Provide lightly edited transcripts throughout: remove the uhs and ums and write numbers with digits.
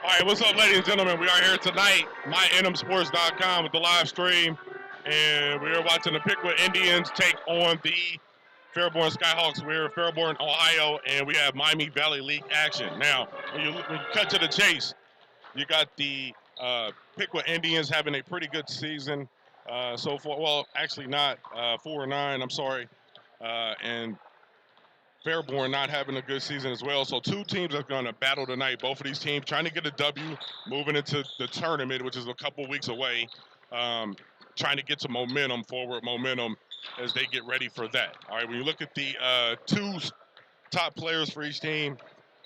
All right, what's up, ladies and gentlemen? We are here tonight, mynmsports.com with the live stream, and we are watching the Piqua Indians take on the Fairborn Skyhawks. We're in Fairborn, Ohio, and we have Miami Valley League action. Now, when you cut to the chase, you got the Piqua Indians having a pretty good season so far. Well, actually not 4-9. I'm sorry, and Fairborn not having a good season as well. So two teams are going to battle tonight. Both of these teams trying to get a W, moving into the tournament, which is a couple weeks away. Trying to get some momentum, forward momentum, as they get ready for that. All right, when you look at the two top players for each team,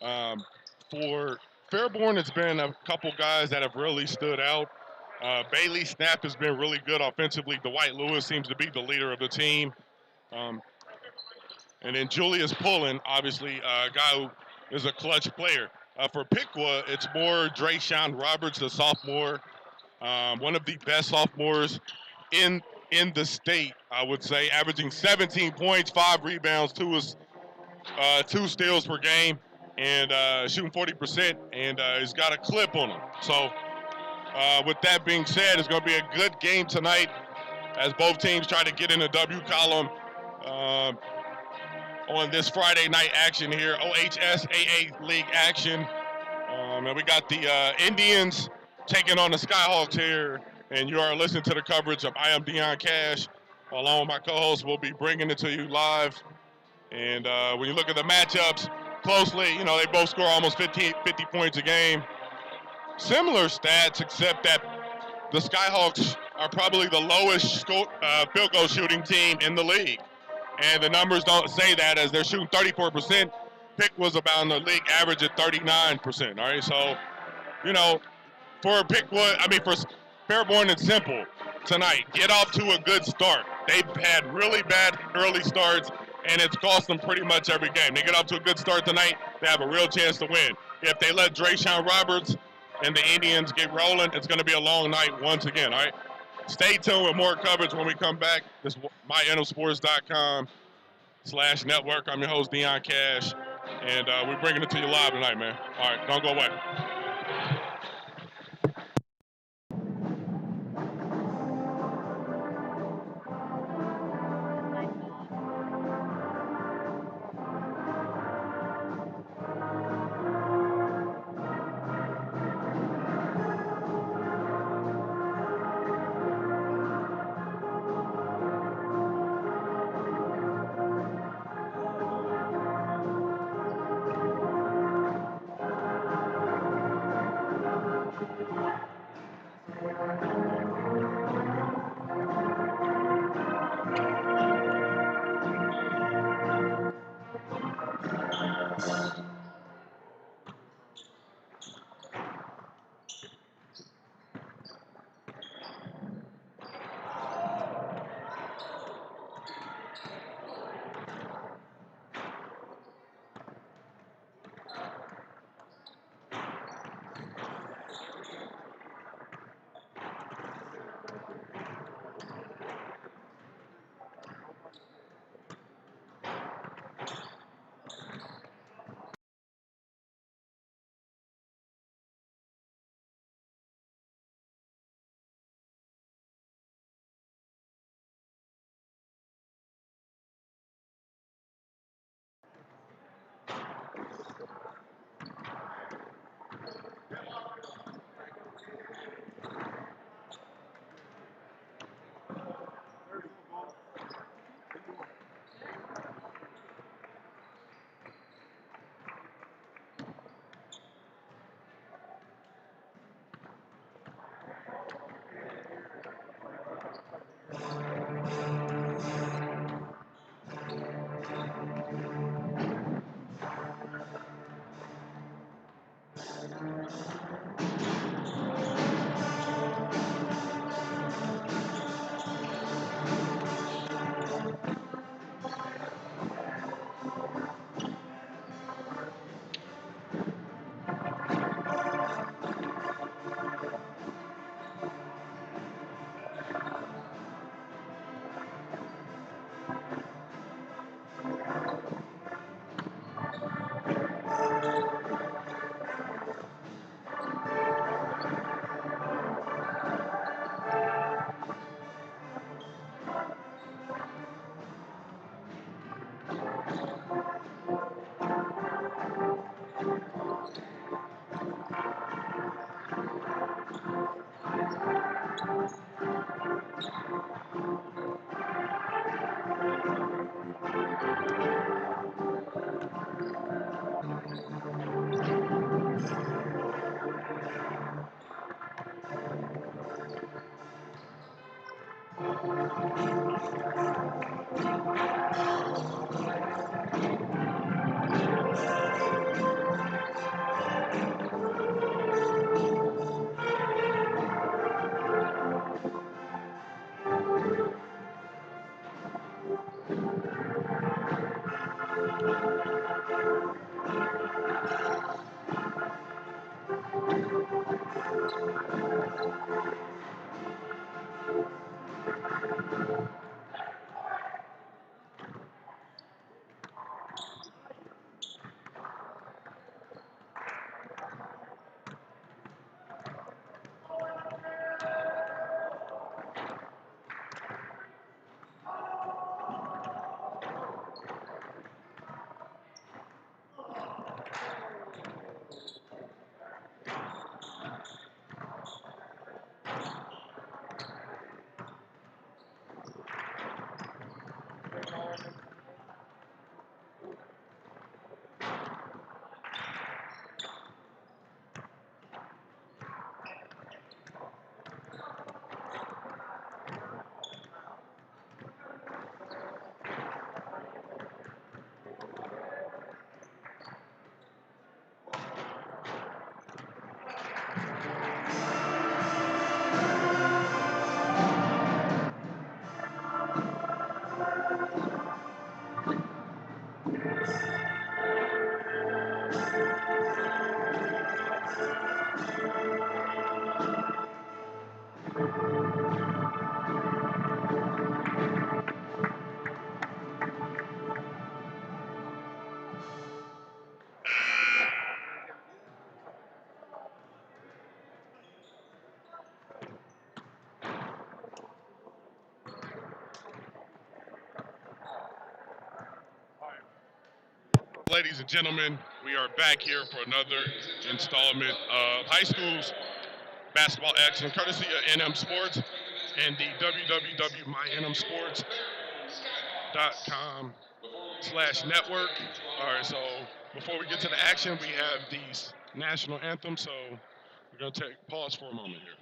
for Fairborn, it's been a couple guys that have really stood out. Bailey Snap has been really good offensively. Dwight Lewis seems to be the leader of the team. And then Julius Pullen, obviously a guy who is a clutch player. For Piqua, it's more Drayshawn Roberts, the sophomore, one of the best sophomores in the state, I would say, averaging 17 points, 5 rebounds, 2 steals per game, and shooting 40%, and he's got a clip on him. So with that being said, it's going to be a good game tonight as both teams try to get in the W column. On this Friday night action here, OHSAA League action. And we got the Indians taking on the Skyhawks here, and you are listening to the coverage of I Am Dion Cash. Along with my co-host, we'll be bringing it to you live. And when you look at the matchups closely, you know, they both score almost 50 points a game. Similar stats, except that the Skyhawks are probably the lowest field goal shooting team in the league. And the numbers don't say that, as they're shooting 34%. Pick was about in the league average at 39%. All right, so, you know, for Fairborn, it's simple tonight. Get off to a good start. They've had really bad early starts, and it's cost them pretty much every game. They get off to a good start tonight, they have a real chance to win. If they let Drayshawn Roberts and the Indians get rolling, it's going to be a long night once again, all right? Stay tuned with more coverage when we come back. This is mynmsports.com/network. I'm your host, Dion Cash, and we're bringing it to you live tonight, man. All right, don't go away. Ladies and gentlemen, we are back here for another installment of high school's basketball action, courtesy of NM Sports and the www.mynmsports.com/network. All right, so before we get to the action, we have the national anthem, so we're going to take pause for a moment here.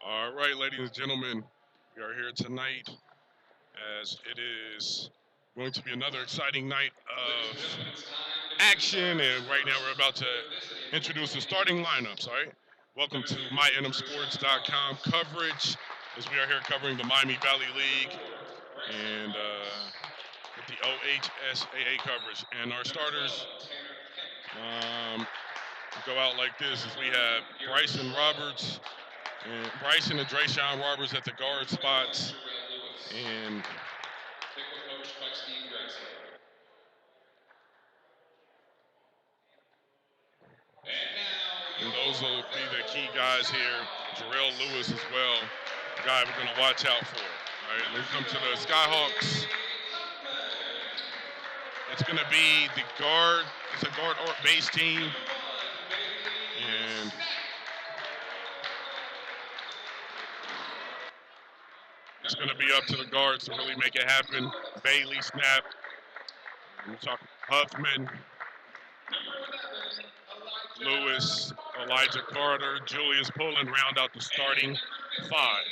All right, ladies and gentlemen, we are here tonight as it is going to be another exciting night of action. And right now we're about to introduce the starting lineups, all right? Welcome to mynmsports.com coverage as we are here covering the Miami Valley League and with the OHSAA coverage. And our starters go out like this as we have Bryson and Drayshawn Roberts at the guard spots. And those will be the key guys here. Jarrell Lewis as well, the guy we're going to watch out for. All right, when we come to the Skyhawks, it's going to be the guard. It's a guard or base team. And It's going to be up to the guards to really make it happen. Bailey snap. I'm talking Huffman, Lewis, Elijah Carter, Julius Pullen round out the starting five.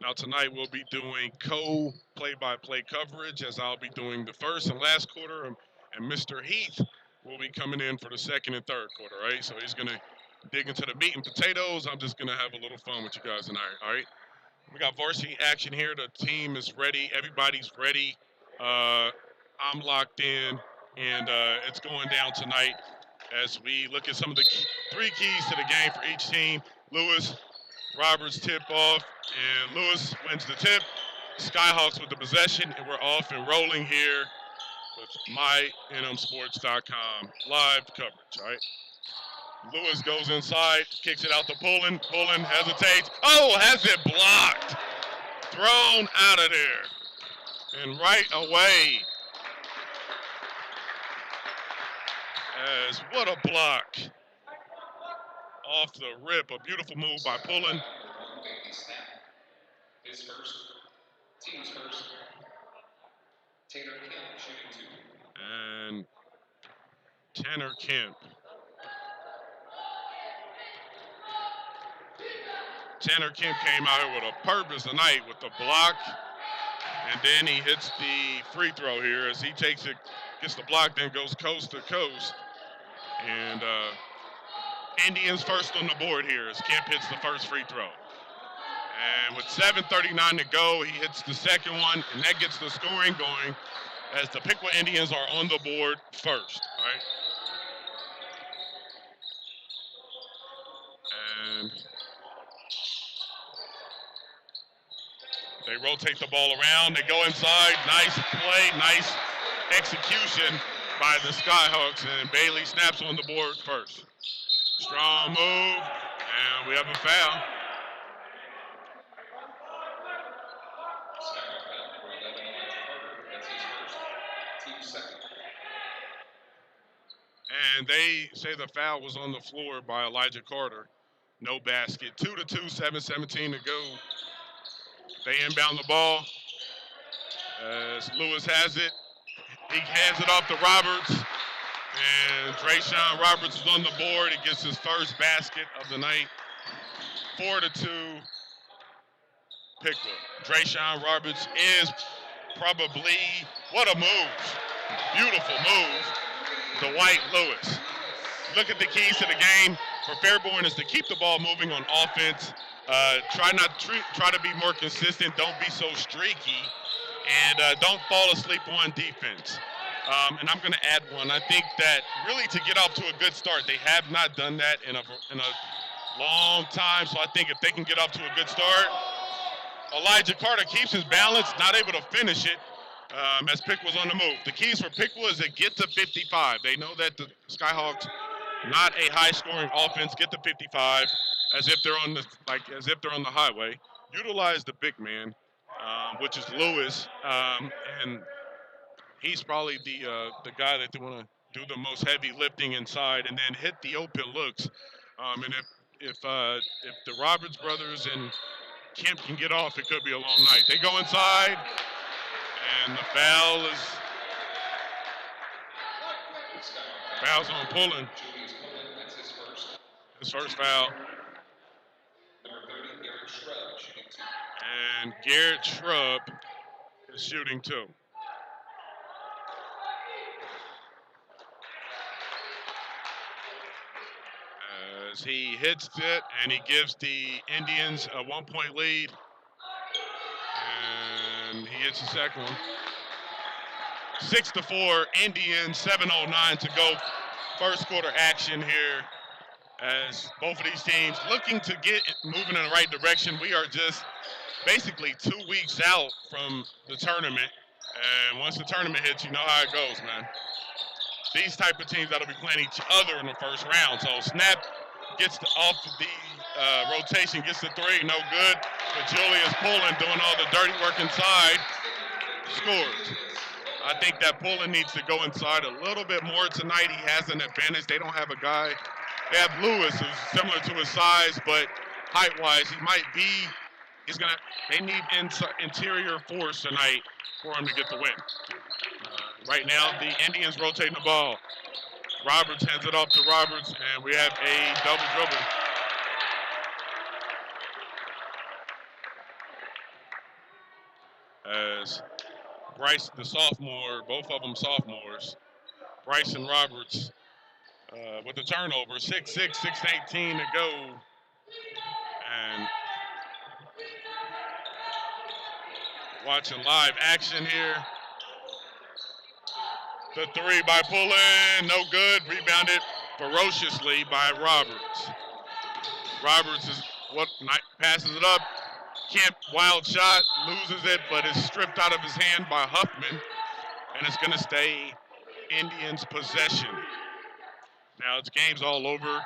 Now tonight we'll be doing play-by-play coverage, as I'll be doing the first and last quarter, and Mr. Heath will be coming in for the second and third quarter, right? So he's gonna dig into the meat and potatoes. I'm just gonna have a little fun with you guys tonight, all right? We got varsity action here. The team is ready. Everybody's ready. I'm locked in, and it's going down tonight as we look at some of the three keys to the game for each team. Lewis Roberts tip off, and Lewis wins the tip. Skyhawks with the possession, and we're off and rolling here with mynmsports.com live coverage, all right? Lewis goes inside, kicks it out to Pullen. Pullen hesitates. Oh, has it blocked. Thrown out of there. And right away, as what a block. Off the rip, a beautiful move by Pullen. His first, team's first. Tanner Kemp shooting two. And Tanner Kemp. Tanner Kemp came out here with a purpose tonight with the block, and then he hits the free throw here as he takes it, gets the block, then goes coast to coast. And Indians first on the board here as Kemp hits the first free throw. And with 7:39 to go, he hits the second one, and that gets the scoring going as the Piqua Indians are on the board first, all right? And they rotate the ball around. They go inside. Nice play, nice execution by the Skyhawks, and Bailey snaps on the board first. Strong move, and we have a foul. And they say the foul was on the floor by Elijah Carter. No basket. 2-2, 7:17 to go. They inbound the ball as Lewis has it. He hands it off to Roberts. And Drayshawn Roberts is on the board. He gets his first basket of the night. 4-2, Piqua. Drayshawn Roberts is probably, what a move. Beautiful move. Dwight Lewis. Look at the keys to the game for Fairborn is to keep the ball moving on offense. Try to be more consistent. Don't be so streaky, and don't fall asleep on defense. And I'm going to add one. I think that really to get off to a good start, they have not done that in a long time. So I think if they can get off to a good start, Elijah Carter keeps his balance, not able to finish it. As Piqua's on the move. The keys for Piqua is to get to 55. They know that the Skyhawks, not a high-scoring offense, get to 55 as if they're on the highway. Utilize the big man, which is Lewis, and he's probably the guy that they want to do the most heavy lifting inside, and then hit the open looks. And if the Roberts brothers and Kemp can get off, it could be a long night. They go inside. And the foul's on Pullen. His first foul. And Garrett Shrub is shooting two. As he hits it, and he gives the Indians a 1-point lead. And he hits the second one. 6-4, Indians, 7:09 to go. First quarter action here as both of these teams looking to get moving in the right direction. We are just basically 2 weeks out from the tournament. And once the tournament hits, you know how it goes, man. These type of teams that'll be playing each other in the first round. So snap gets off the rotation, gets the three, no good. But Julius Pullen doing all the dirty work inside, scores. I think that Pullen needs to go inside a little bit more tonight. He has an advantage. They don't have a guy. They have Lewis, who's similar to his size, but height-wise, he might be. He's gonna. They need interior force tonight for him to get the win. Right now, the Indians rotating the ball. Roberts hands it off to Roberts, and we have a double dribble. As Bryce, the sophomore, both of them sophomores, Bryce and Roberts with the turnover, 6-6, 6-18 to go. And watching live action here. The three by Pullen, no good. Rebounded ferociously by Roberts. Roberts is passes it up. Kemp, wild shot, loses it, but is stripped out of his hand by Huffman. And it's going to stay Indians' possession. Now it's games all over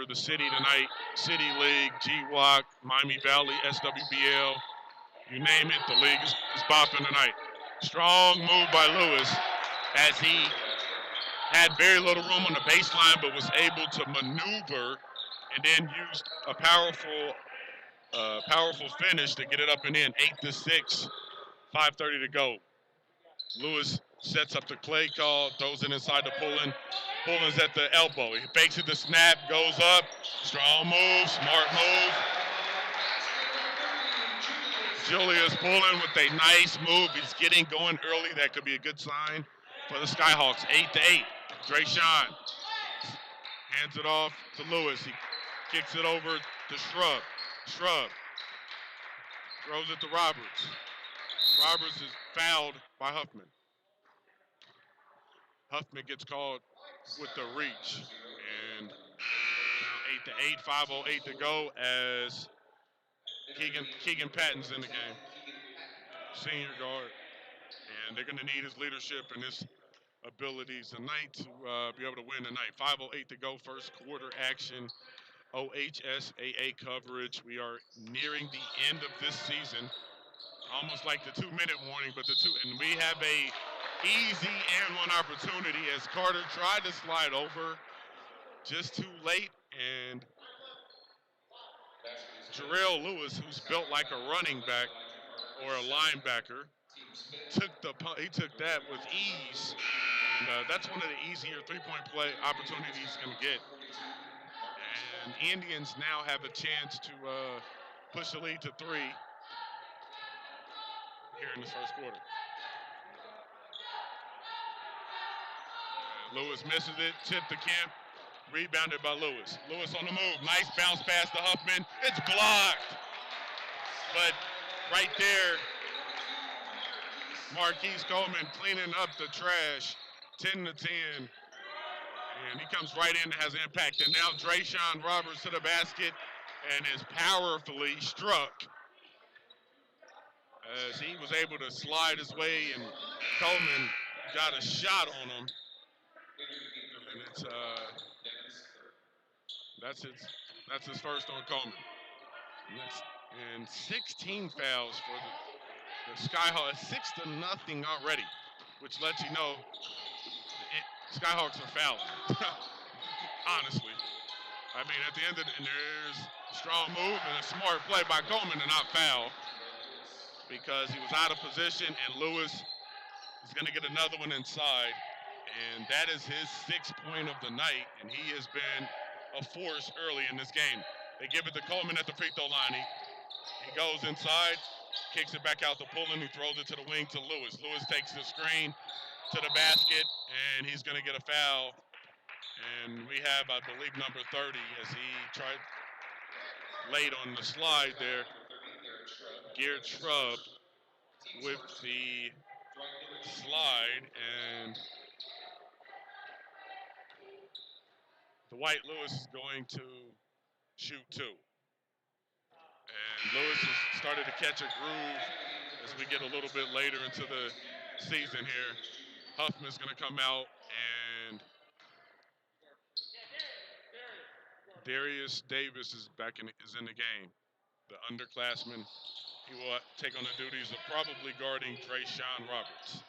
the city tonight. City League, GWOC, Miami Valley, SWBL, you name it, the league is bopping tonight. Strong move by Lewis as he had very little room on the baseline but was able to maneuver and then used a powerful finish to get it up and in. 8-6, 5:30 to go. Lewis sets up the play call, throws it inside to Pullen. Pullen's at the elbow. He fakes it, the snap, goes up. Strong move, smart move. Julius Pullen with a nice move. He's getting going early. That could be a good sign for the Skyhawks. 8-8. Drayshawn hands it off to Lewis. He kicks it over to Shrub. Shrub throws it to Roberts. Roberts is fouled by Huffman. Huffman gets called with the reach. And now 8-8, 5:08 to go as Keegan Patton's in the game. Senior guard. And they're going to need his leadership and his abilities tonight to be able to win tonight. 5:08 to go, first quarter action. OHSAA coverage. We are nearing the end of this season. Almost like the 2-minute warning, but and we have a easy and one opportunity as Carter tried to slide over just too late, and Jarrell Lewis, who's built like a running back or a linebacker, he took that with ease, and that's one of the easier three-point play opportunities he's going to get. And Indians now have a chance to push the lead to 3 here in this first quarter. Lewis misses it, tipped to Kemp, rebounded by Lewis. Lewis on the move, nice bounce pass to Huffman. It's blocked. But right there, Marquise Coleman cleaning up the trash, 10-10. And he comes right in and has an impact. And now Drayshawn Roberts to the basket and is powerfully struck as he was able to slide his way, and Coleman got a shot on him. And it's that's his first on Coleman. And 16 fouls for the Skyhawks, 6-0 already, which lets you know the Skyhawks are fouling. Honestly, I mean, at the end of it, there's a strong move and a smart play by Coleman to not foul, because he was out of position, and Lewis is going to get another one inside, and that is his 6th point of the night, and he has been a force early in this game. They give it to Coleman at the free throw line. He goes inside, kicks it back out to Pullen, who throws it to the wing to Lewis. Lewis takes the screen to the basket, and he's going to get a foul. And we have, I believe, number 30 as he tried late on the slide there. Garrett Shrub with the slide, and Dwight Lewis is going to shoot 2. And Lewis has started to catch a groove as we get a little bit later into the season here. Huffman's going to come out, and Darius Davis is in the game. The underclassman. He will take on the duties of probably guarding Drayshawn Roberts.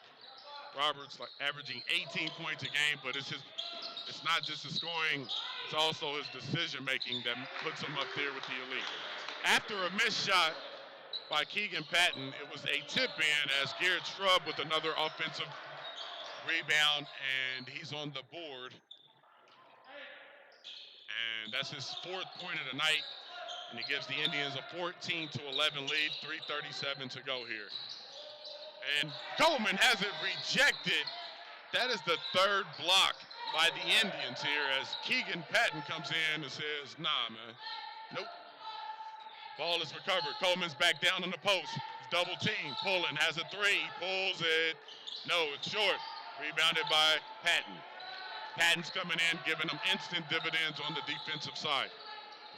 Roberts like averaging 18 points a game, but it's not just his scoring, it's also his decision making that puts him up there with the elite. After a missed shot by Keegan Patton, it was a tip in as Garrett Shrub with another offensive rebound, and he's on the board. And that's his 4th point of the night, and he gives the Indians a 14-11 lead, 3:37 to go here. And Coleman has it rejected. That is the 3rd block by the Indians here as Keegan Patton comes in and says, nah, man. Nope. Ball is recovered. Coleman's back down on the post. He's double team. Pulling, has a 3. Pulls it. No, it's short. Rebounded by Patton. Patton's coming in, giving them instant dividends on the defensive side.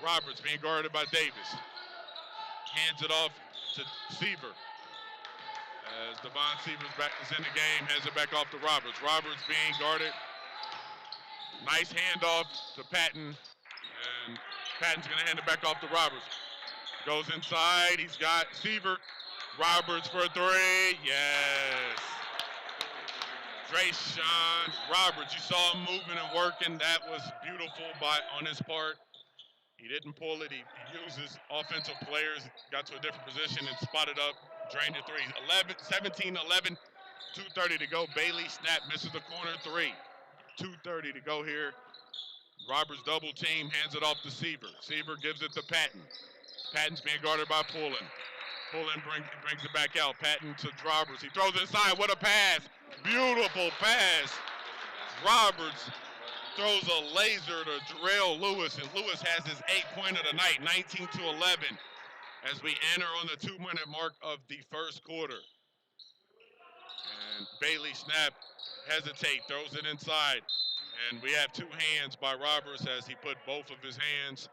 Roberts being guarded by Davis. Hands it off to Seaver. As Devon Seaver's back is in the game, hands it back off to Roberts. Roberts being guarded. Nice handoff to Patton. And Patton's going to hand it back off to Roberts. Goes inside. He's got Seaver. Roberts for 3. Yes. Drayshawn Roberts. You saw him moving and working. That was beautiful on his part. He didn't pull it. He used his offensive players, got to a different position and spotted up, drained the 3. 17-11, 2:30 to go. Bailey snap, misses the corner 3. 2:30 to go here. Roberts double team, hands it off to Seaver. Seaver gives it to Patton. Patton's being guarded by Pullen. Pullen brings it back out. Patton to Roberts. He throws it inside. What a pass. Beautiful pass. Roberts throws a laser to Jarrell Lewis, and Lewis has his 8th point of the night, 19-11, as we enter on the 2-minute mark of the first quarter. And Bailey snap, hesitate, throws it inside. And we have 2 hands by Roberts as he put both of his hands.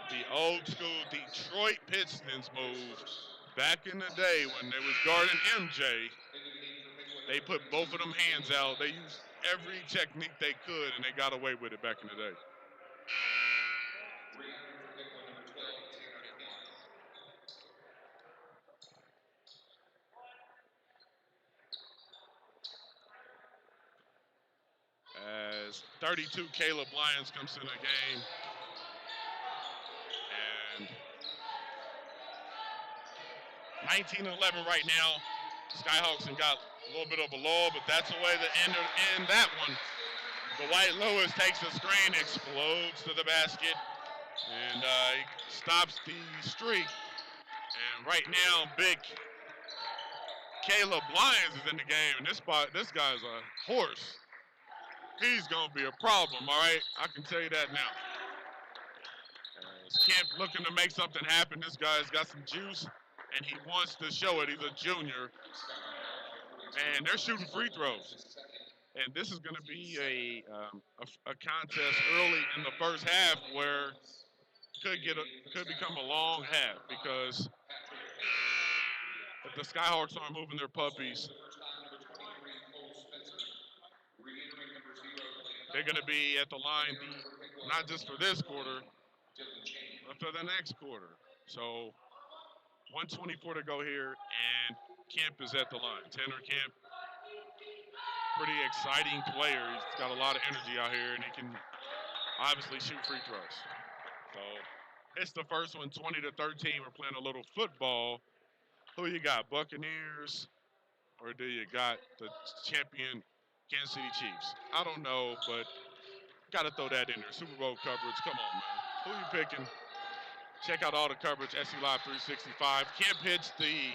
The old school Detroit Pistons move. Back in the day when they was guarding MJ, they put both of them hands out. They used every technique they could, and they got away with it back in the day. As 32, Caleb Lyons comes in the game. And 19-11 right now. Skyhawks got a little bit of a lull, but that's the way to end that one. Dwight Lewis takes a screen, explodes to the basket, and he stops the streak. And right now, big Caleb Lyons is in the game, and this guy's a horse. He's going to be a problem, all right? I can tell you that now. Kemp looking to make something happen. This guy's got some juice, and he wants to show it. He's a junior. And they're shooting free throws. And this is going to be a contest early in the first half where could become a long half, because if the Skyhawks aren't moving their puppies, they're going to be at the line not just for this quarter, but for the next quarter. So 1:24 to go here, and Kemp is at the line. Tanner Kemp, pretty exciting player. He's got a lot of energy out here, and he can obviously shoot free throws. So it's the first one, 20-13. We're playing a little football. Who you got, Buccaneers, or do you got the champion Kansas City Chiefs? I don't know, but got to throw that in there. Super Bowl coverage. Come on, man. Who you picking? Check out all the coverage, SC Live 365. Kemp hits the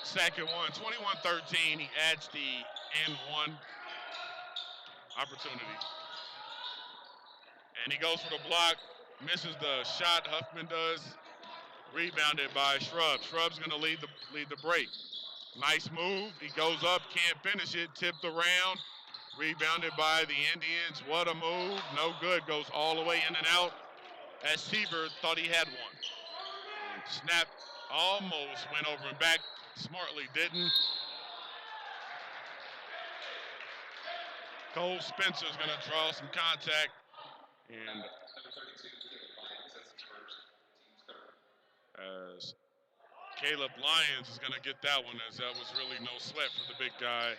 second one, 21-13. He adds the N1 opportunity. And he goes for the block, misses the shot. Huffman does. Rebounded by Shrub. Shrub's going to lead the break. Nice move. He goes up, can't finish it. Tipped around. Rebounded by the Indians. What a move. No good. Goes all the way in and out as Seaver thought he had one. Snap almost went over and back. Smartly didn't. Cole Spencer's going to draw some contact. And as Caleb Lyons is going to get that one, as that was really no sweat for the big guy.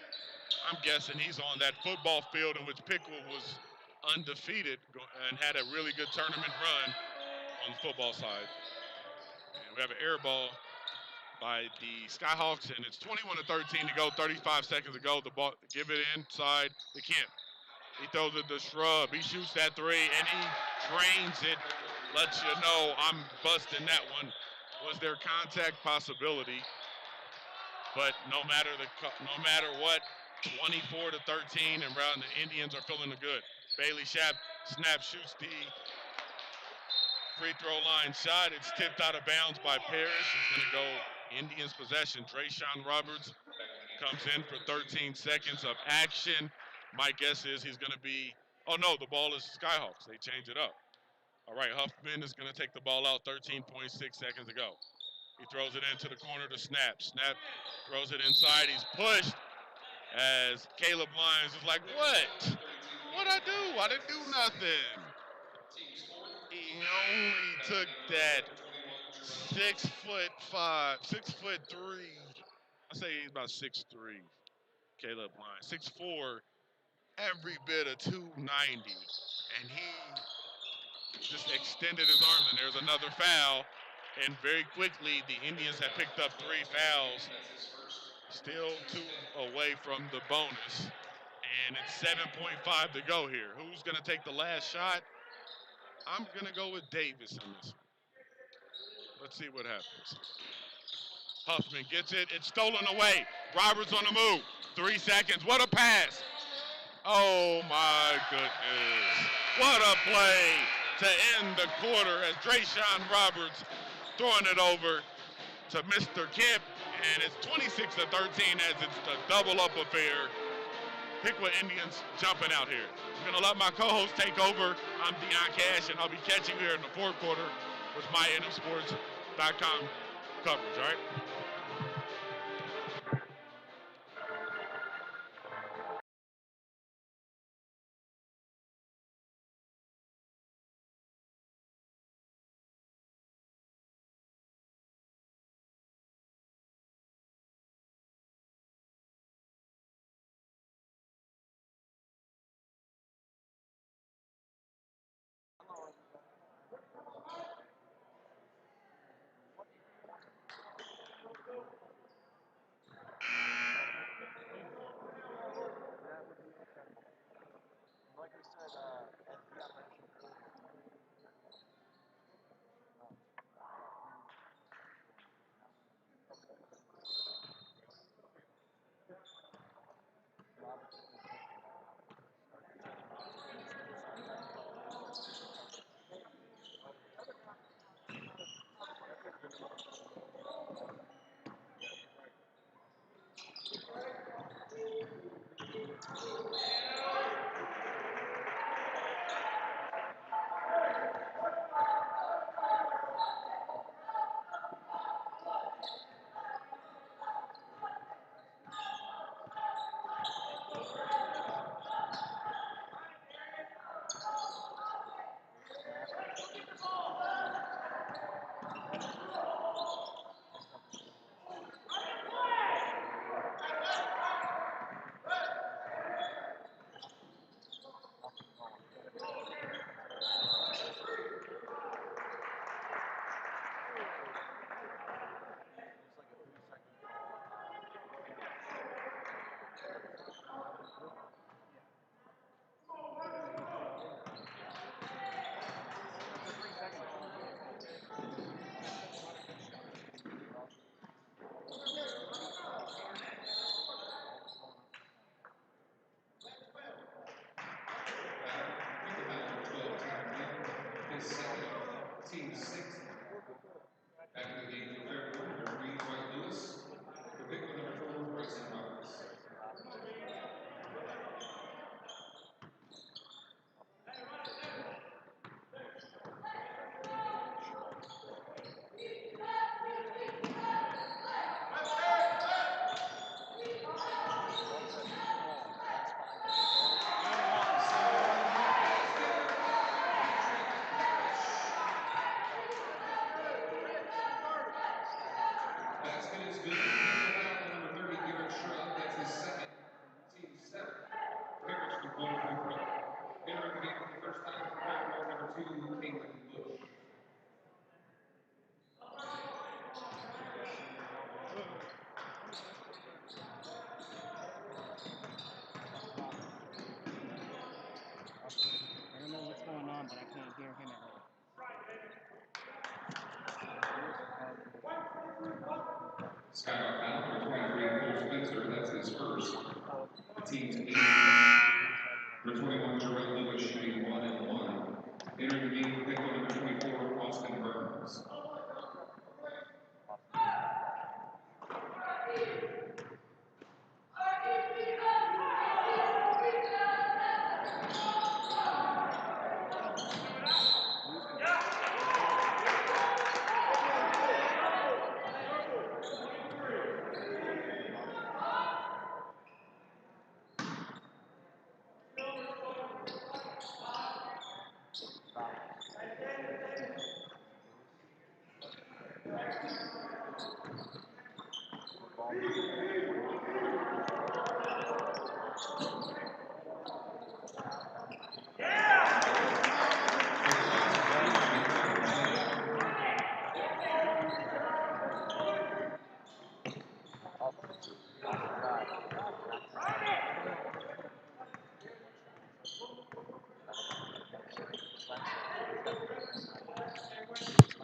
I'm guessing he's on that football field in which Piqua was undefeated and had a really good tournament run on the football side. And we have an air ball by the Skyhawks, and it's 21-13 to go, 35 seconds to go. The ball, give it inside to Kemp. He throws it to Shrub. He shoots that three, and he drains it. Lets you know I'm busting that one. Was there contact possibility? But no matter what, 24-13, and round the Indians are feeling the good. Bailey Snap shoots the free throw line shot. It's tipped out of bounds by Parrish. It's going to go Indians possession. Drayshawn Roberts comes in for 13 seconds of action. My guess is he's going to be, oh no, the ball is Skyhawks. They change it up. All right, Huffman is going to take the ball out, 13.6 seconds to go. He throws it into the corner to Snap. Snap throws it inside. He's pushed as Caleb Lyons is like, what? What'd I do? I didn't do nothing. He only took that 6'5", 6'3". I say he's about 6'3", Caleb Lyons. 6'4", every bit of 290. And he just extended his arms, and there's another foul. And very quickly, the Indians have picked up 3 fouls. Still 2 away from the bonus. And it's 7.5 to go here. Who's going to take the last shot? I'm going to go with Davis on this one. Let's see what happens. Huffman gets it. It's stolen away. Roberts on the move. 3 seconds. What a pass. Oh, my goodness. What a play to end the quarter as Drayshawn Roberts throwing it over to Mr. Kemp. And it's 26-13 as it's the double-up affair. Piqua Indians jumping out here. I'm going to let my co-host take over. I'm Deion Cash, and I'll be catching you here in the fourth quarter with my NMSports.com coverage, all right? Skyhawk foul, number 23, Cole Spencer, that's his first. The team's 8th. Number 21, Jarrell Lewis shooting 1 and 1. Entering the game for Piqua, number 24, Austin Burns.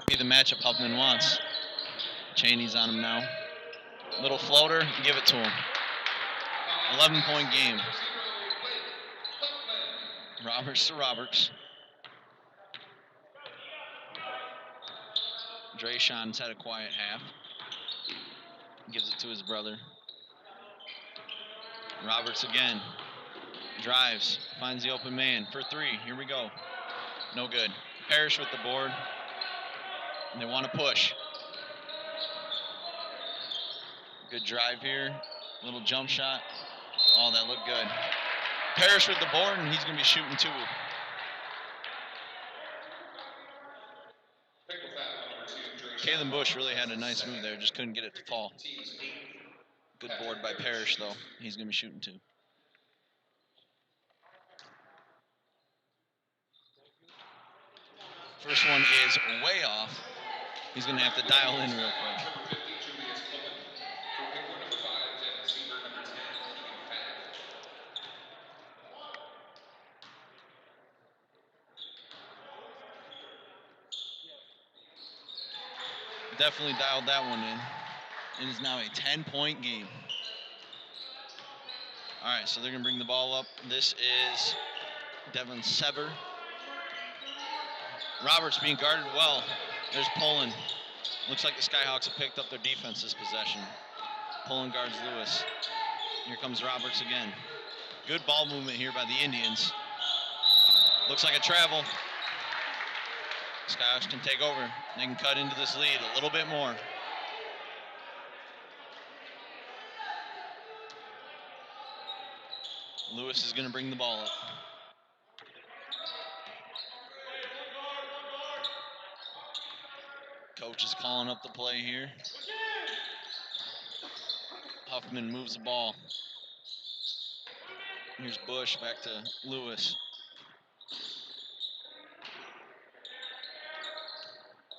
Be the matchup Huffman wants. Cheney's on him now. Little floater, give it to him. 11-point game. Roberts to Roberts. Drayshawn's had a quiet half. Gives it to his brother. Roberts again. Drives. Finds the open man for three. Here we go. No good. Parrish with the board. They want to push. Good drive here. Little jump shot. Oh, that looked good. Parrish with the board, and he's going to be shooting two. Kalen Bush really had a nice move there. Just couldn't get it to fall. Good board by Parrish, though. He's going to be shooting two. First one is way off. He's going to have to dial in real quick. Definitely dialed that one in. It is now a 10-point game. All right, so they're going to bring the ball up. This is Devin Sever. Roberts being guarded well. There's Poland. Looks like the Skyhawks have picked up their defense this possession. Poland guards Lewis. Here comes Roberts again. Good ball movement here by the Indians. Looks like a travel. Skyhawks can take over. They can cut into this lead a little bit more. Lewis is going to bring the ball up. Coach is calling up the play here. Huffman moves the ball. Here's Bush back to Lewis.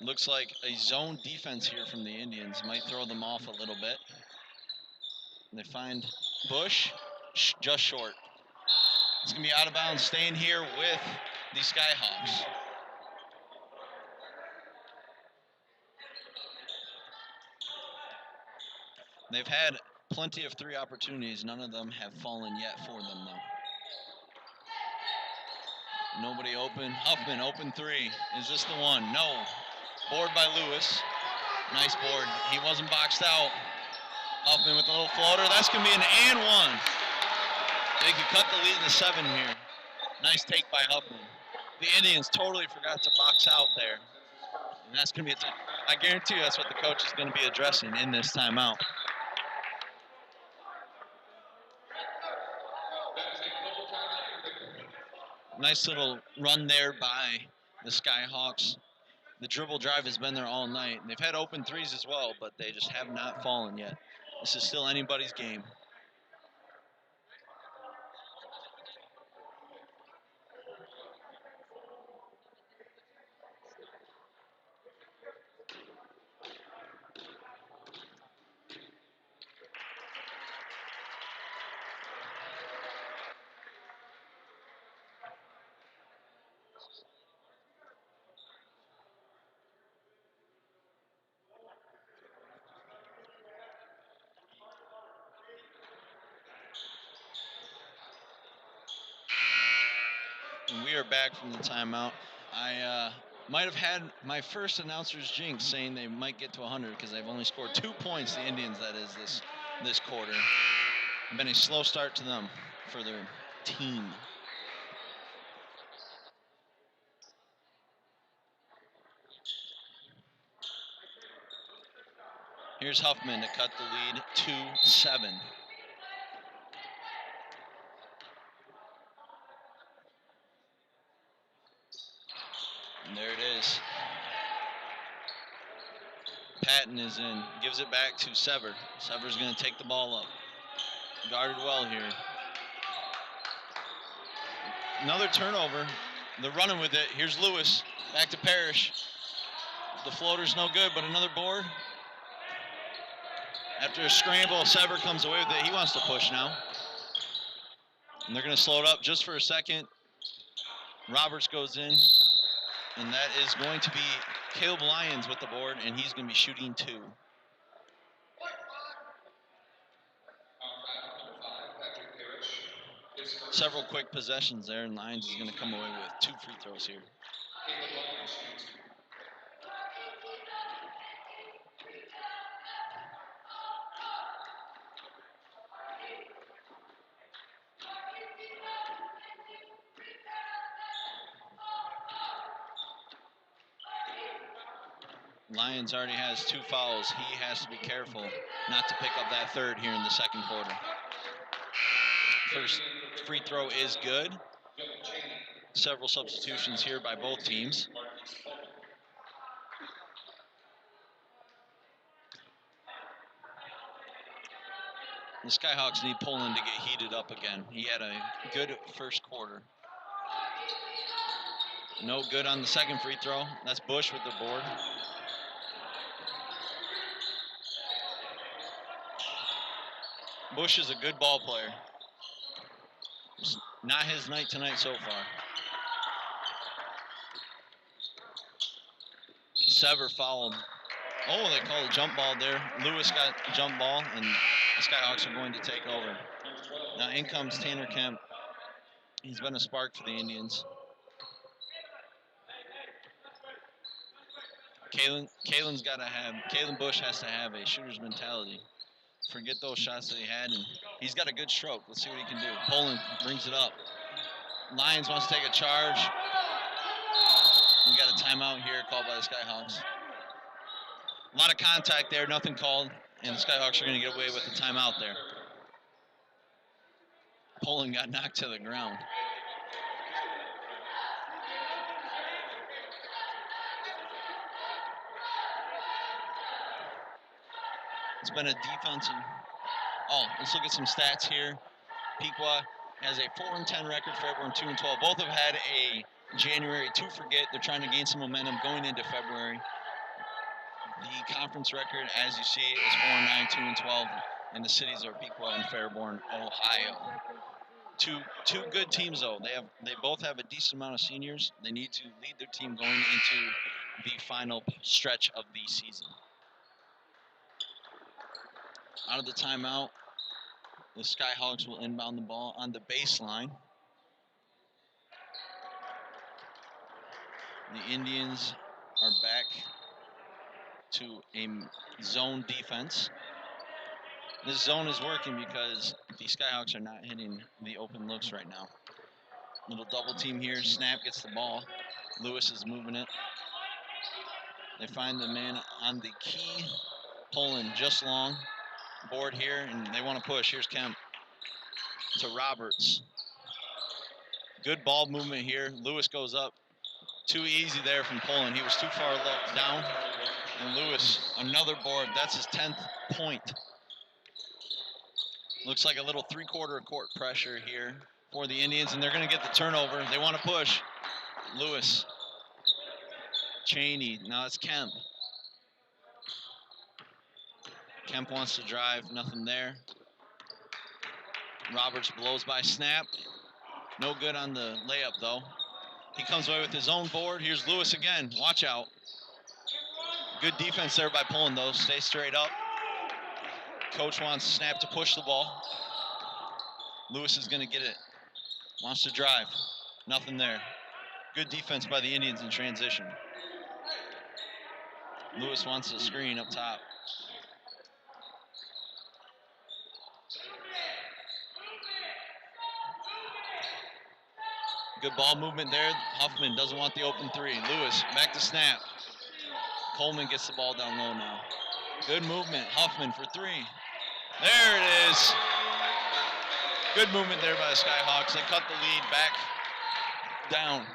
Looks like a zone defense here from the Indians. Might throw them off a little bit. They find Bush just short. It's going to be out of bounds, staying here with the Skyhawks. They've had plenty of three opportunities. None of them have fallen yet for them, though. Nobody open. Huffman, open three. Is this the one? No. Board by Lewis. Nice board. He wasn't boxed out. Huffman with a little floater. That's going to be an and one. They could cut the lead to 7 here. Nice take by Huffman. The Indians totally forgot to box out there. And that's going to be, I guarantee you that's what the coach is going to be addressing in this timeout. Nice little run there by the Skyhawks. The dribble drive has been there all night. They've had open threes as well, but they just have not fallen yet. This is still anybody's game. And we are back from the timeout. I might have had my first announcer's jinx saying they might get to 100 because they've only scored 2 points, the Indians, that is, this quarter. It's been a slow start to them for their team. Here's Huffman to cut the lead to 7. And there it is. Patton is in, gives it back to Sever. Sever's going to take the ball up. Guarded well here. Another turnover. They're running with it. Here's Lewis. Back to Parrish. The floater's no good, but another board. After a scramble, Sever comes away with it. He wants to push now. And they're going to slow it up just for a second. Roberts goes in. And that is going to be Caleb Lyons with the board, and he's going to be shooting 2. Several quick possessions there, and Lyons is going to come away with 2 free throws here. Lyons already has 2 fouls. He has to be careful not to pick up that third here in the second quarter. First free throw is good. Several substitutions here by both teams. The Skyhawks need Poland to get heated up again. He had a good first quarter. No good on the second free throw. That's Bush with the board. Bush is a good ball player. It's not his night tonight so far. Sever fouled. Oh, they called a jump ball there. Lewis got a jump ball, and the Skyhawks are going to take over. Now in comes Tanner Kemp. He's been a spark for the Indians. Kalen Bush has to have a shooter's mentality. Forget those shots that he had, and he's got a good stroke. Let's see what he can do. Poland brings it up. Lyons wants to take a charge. We got a timeout here called by the Skyhawks. A lot of contact there, nothing called, and the Skyhawks are going to get away with the timeout there. Poland got knocked to the ground. It's been a defensive. Oh, let's look at some stats here. Piqua has a 4-10 record, Fairborn 2-12. Both have had a January to forget. They're trying to gain some momentum going into February. The conference record, as you see, is 4-9, 2-12, and the cities are Piqua and Fairborn, Ohio. Two good teams though. They both have a decent amount of seniors. They need to lead their team going into the final stretch of the season. Out of the timeout, the Skyhawks will inbound the ball on the baseline. The Indians are back to a zone defense. This zone is working because the Skyhawks are not hitting the open looks right now. Little double team here. Snap gets the ball. Lewis is moving it. They find the man on the key. Poland just long. Board here, and they want to push. Here's Kemp to Roberts. Good ball movement here. Lewis goes up. Too easy there from Poland. He was too far down. And Lewis, another board. That's his 10th point. Looks like a little three-quarter court pressure here for the Indians, and they're going to get the turnover. They want to push. Lewis. Cheney. Now it's Kemp. Kemp wants to drive, nothing there. Roberts blows by Snap. No good on the layup, though. He comes away with his own board. Here's Lewis again. Watch out. Good defense there by Poland, though. Stay straight up. Coach wants Snap to push the ball. Lewis is going to get it. Wants to drive. Nothing there. Good defense by the Indians in transition. Lewis wants a screen up top. Good ball movement there. Huffman doesn't want the open three. Lewis back to snap. Coleman gets the ball down low now. Good movement. Huffman for three. There it is. Good movement there by the Skyhawks. They cut the lead back down.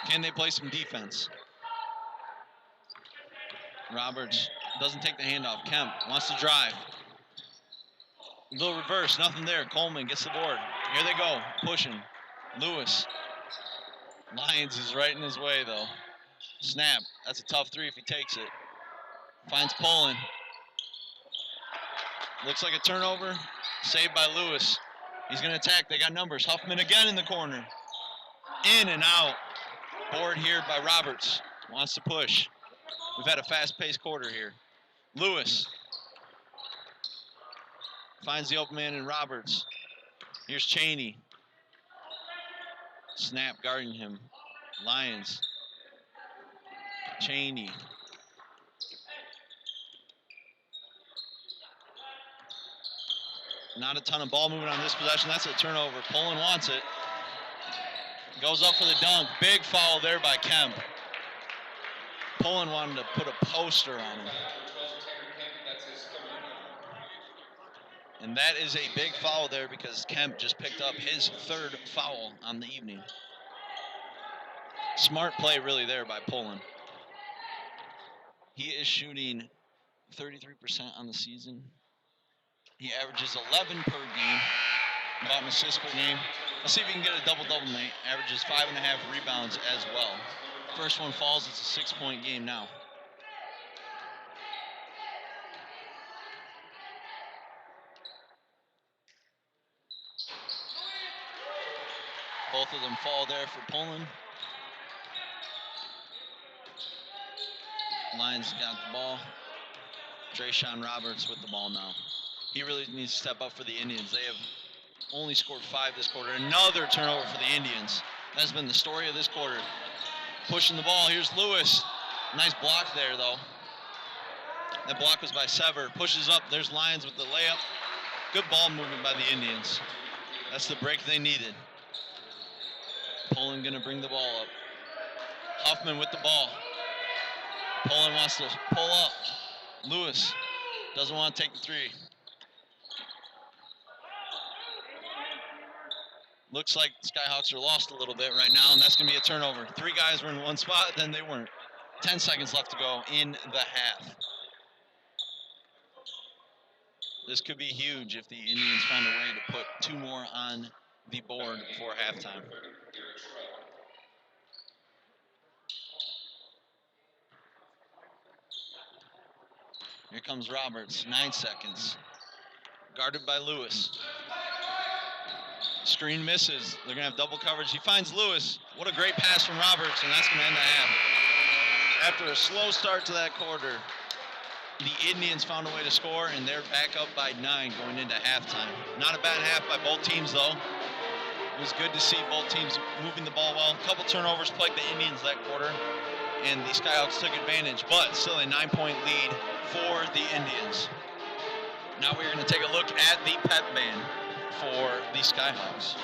Can they play some defense? Roberts doesn't take the handoff. Kemp wants to drive. Little reverse, nothing there. Coleman gets the board. Here they go, pushing. Lewis. Lyons is right in his way though. Snap. That's a tough three if he takes it. Finds Poland. Looks like a turnover. Saved by Lewis. He's going to attack. They got numbers. Huffman again in the corner. In and out. Board here by Roberts. Wants to push. We've had a fast-paced quarter here. Lewis. Finds the open man in Roberts. Here's Cheney. Snap guarding him. Lyons. Cheney. Not a ton of ball movement on this possession. That's a turnover. Poland wants it. Goes up for the dunk. Big foul there by Kemp. Poland wanted to put a poster on him. And that is a big foul there because Kemp just picked up his third foul on the evening. Smart play really there by Poland. He is shooting 33% on the season. He averages 11 per game, about an assist per game. Let's see if he can get a double-double tonight. Averages 5.5 rebounds as well. First one falls, it's a 6-point game now. Both of them fall there for Poland. Lyons got the ball. Drayshawn Roberts with the ball now. He really needs to step up for the Indians. They have only scored 5 this quarter. Another turnover for the Indians. That's been the story of this quarter. Pushing the ball. Here's Lewis. Nice block there, though. That block was by Sever. Pushes up. There's Lyons with the layup. Good ball movement by the Indians. That's the break they needed. Poland going to bring the ball up. Huffman with the ball. Poland wants to pull up. Lewis doesn't want to take the three. Looks like Skyhawks are lost a little bit right now, and that's going to be a turnover. 3 guys were in one spot, then they weren't. 10 seconds left to go in the half. This could be huge if the Indians find a way to put 2 more on the board before halftime. Here comes Roberts, 9 seconds. Guarded by Lewis. Screen misses. They're going to have double coverage. He finds Lewis. What a great pass from Roberts, and that's going to end the half. After a slow start to that quarter, the Indians found a way to score, and they're back up by 9 going into halftime. Not a bad half by both teams, though. It was good to see both teams moving the ball well. A couple turnovers plagued the Indians that quarter, and the Skyhawks took advantage, but still a 9-point lead for the Indians. Now we're going to take a look at the pep band for the Skyhawks.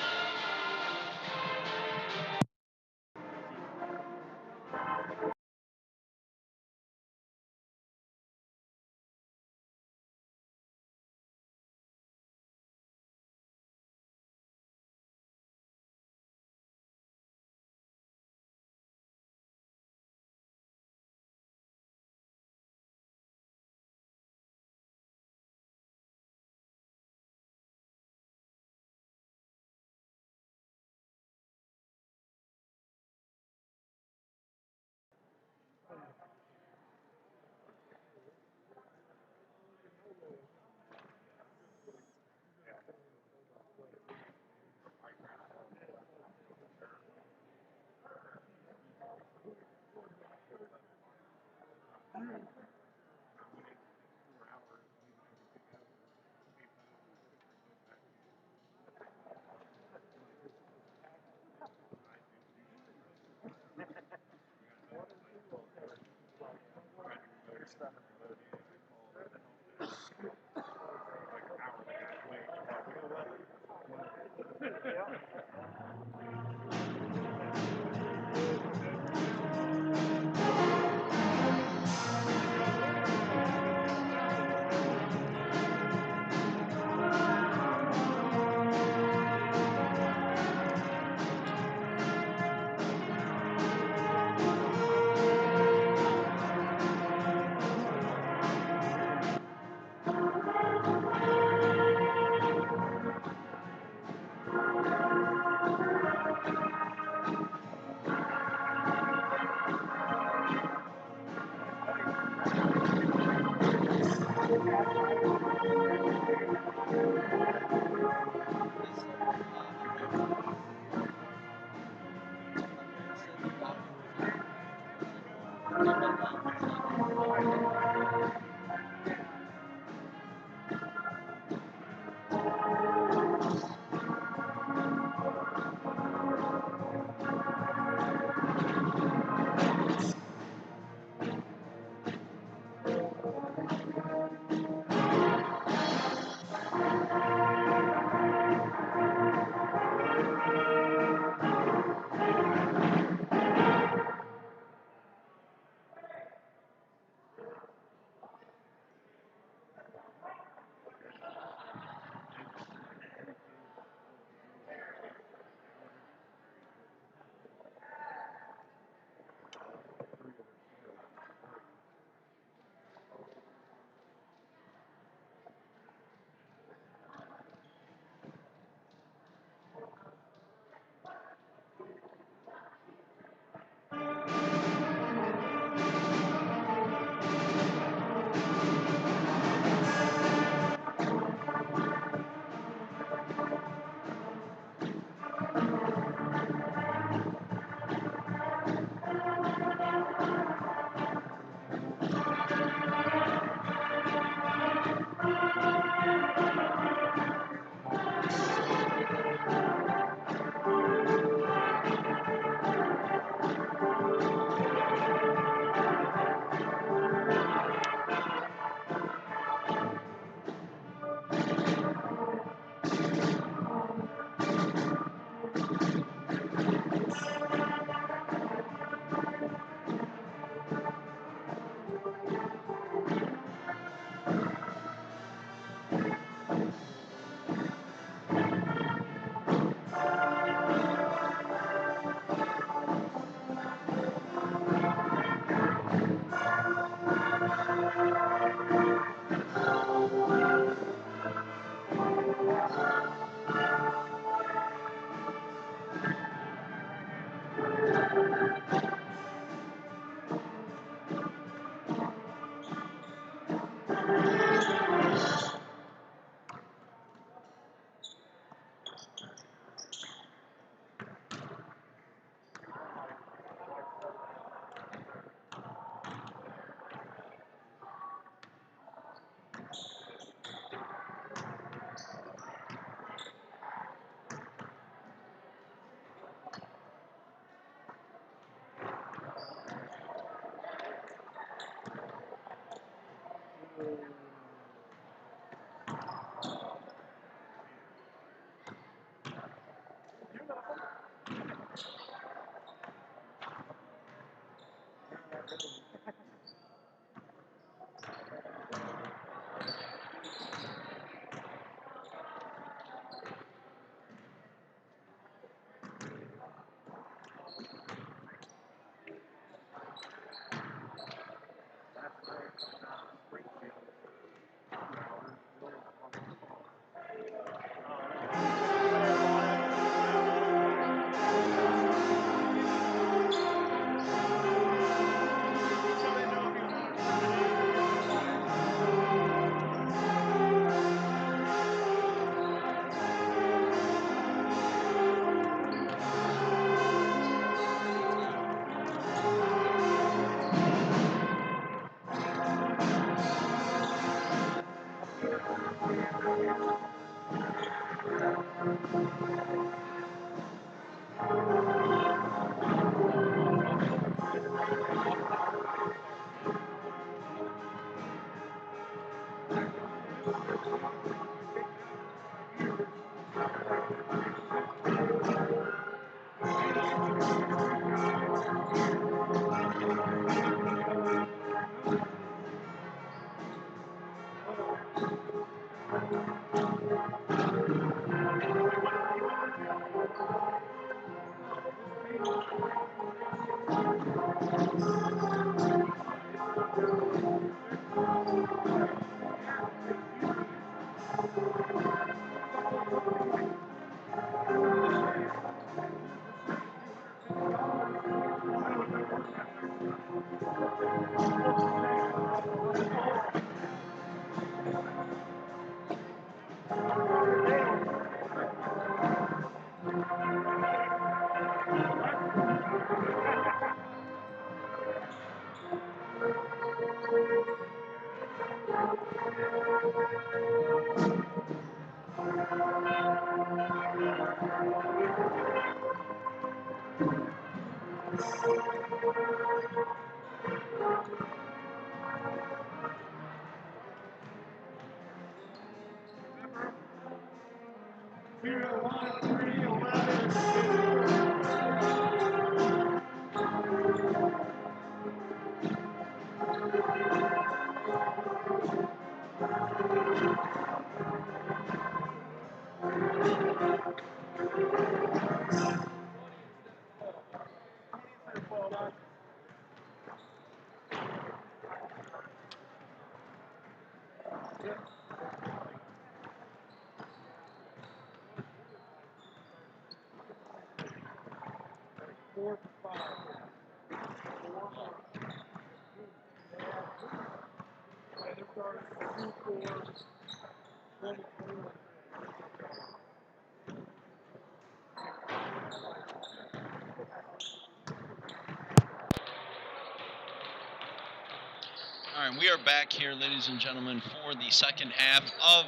All right, we are back here, ladies and gentlemen, for the second half of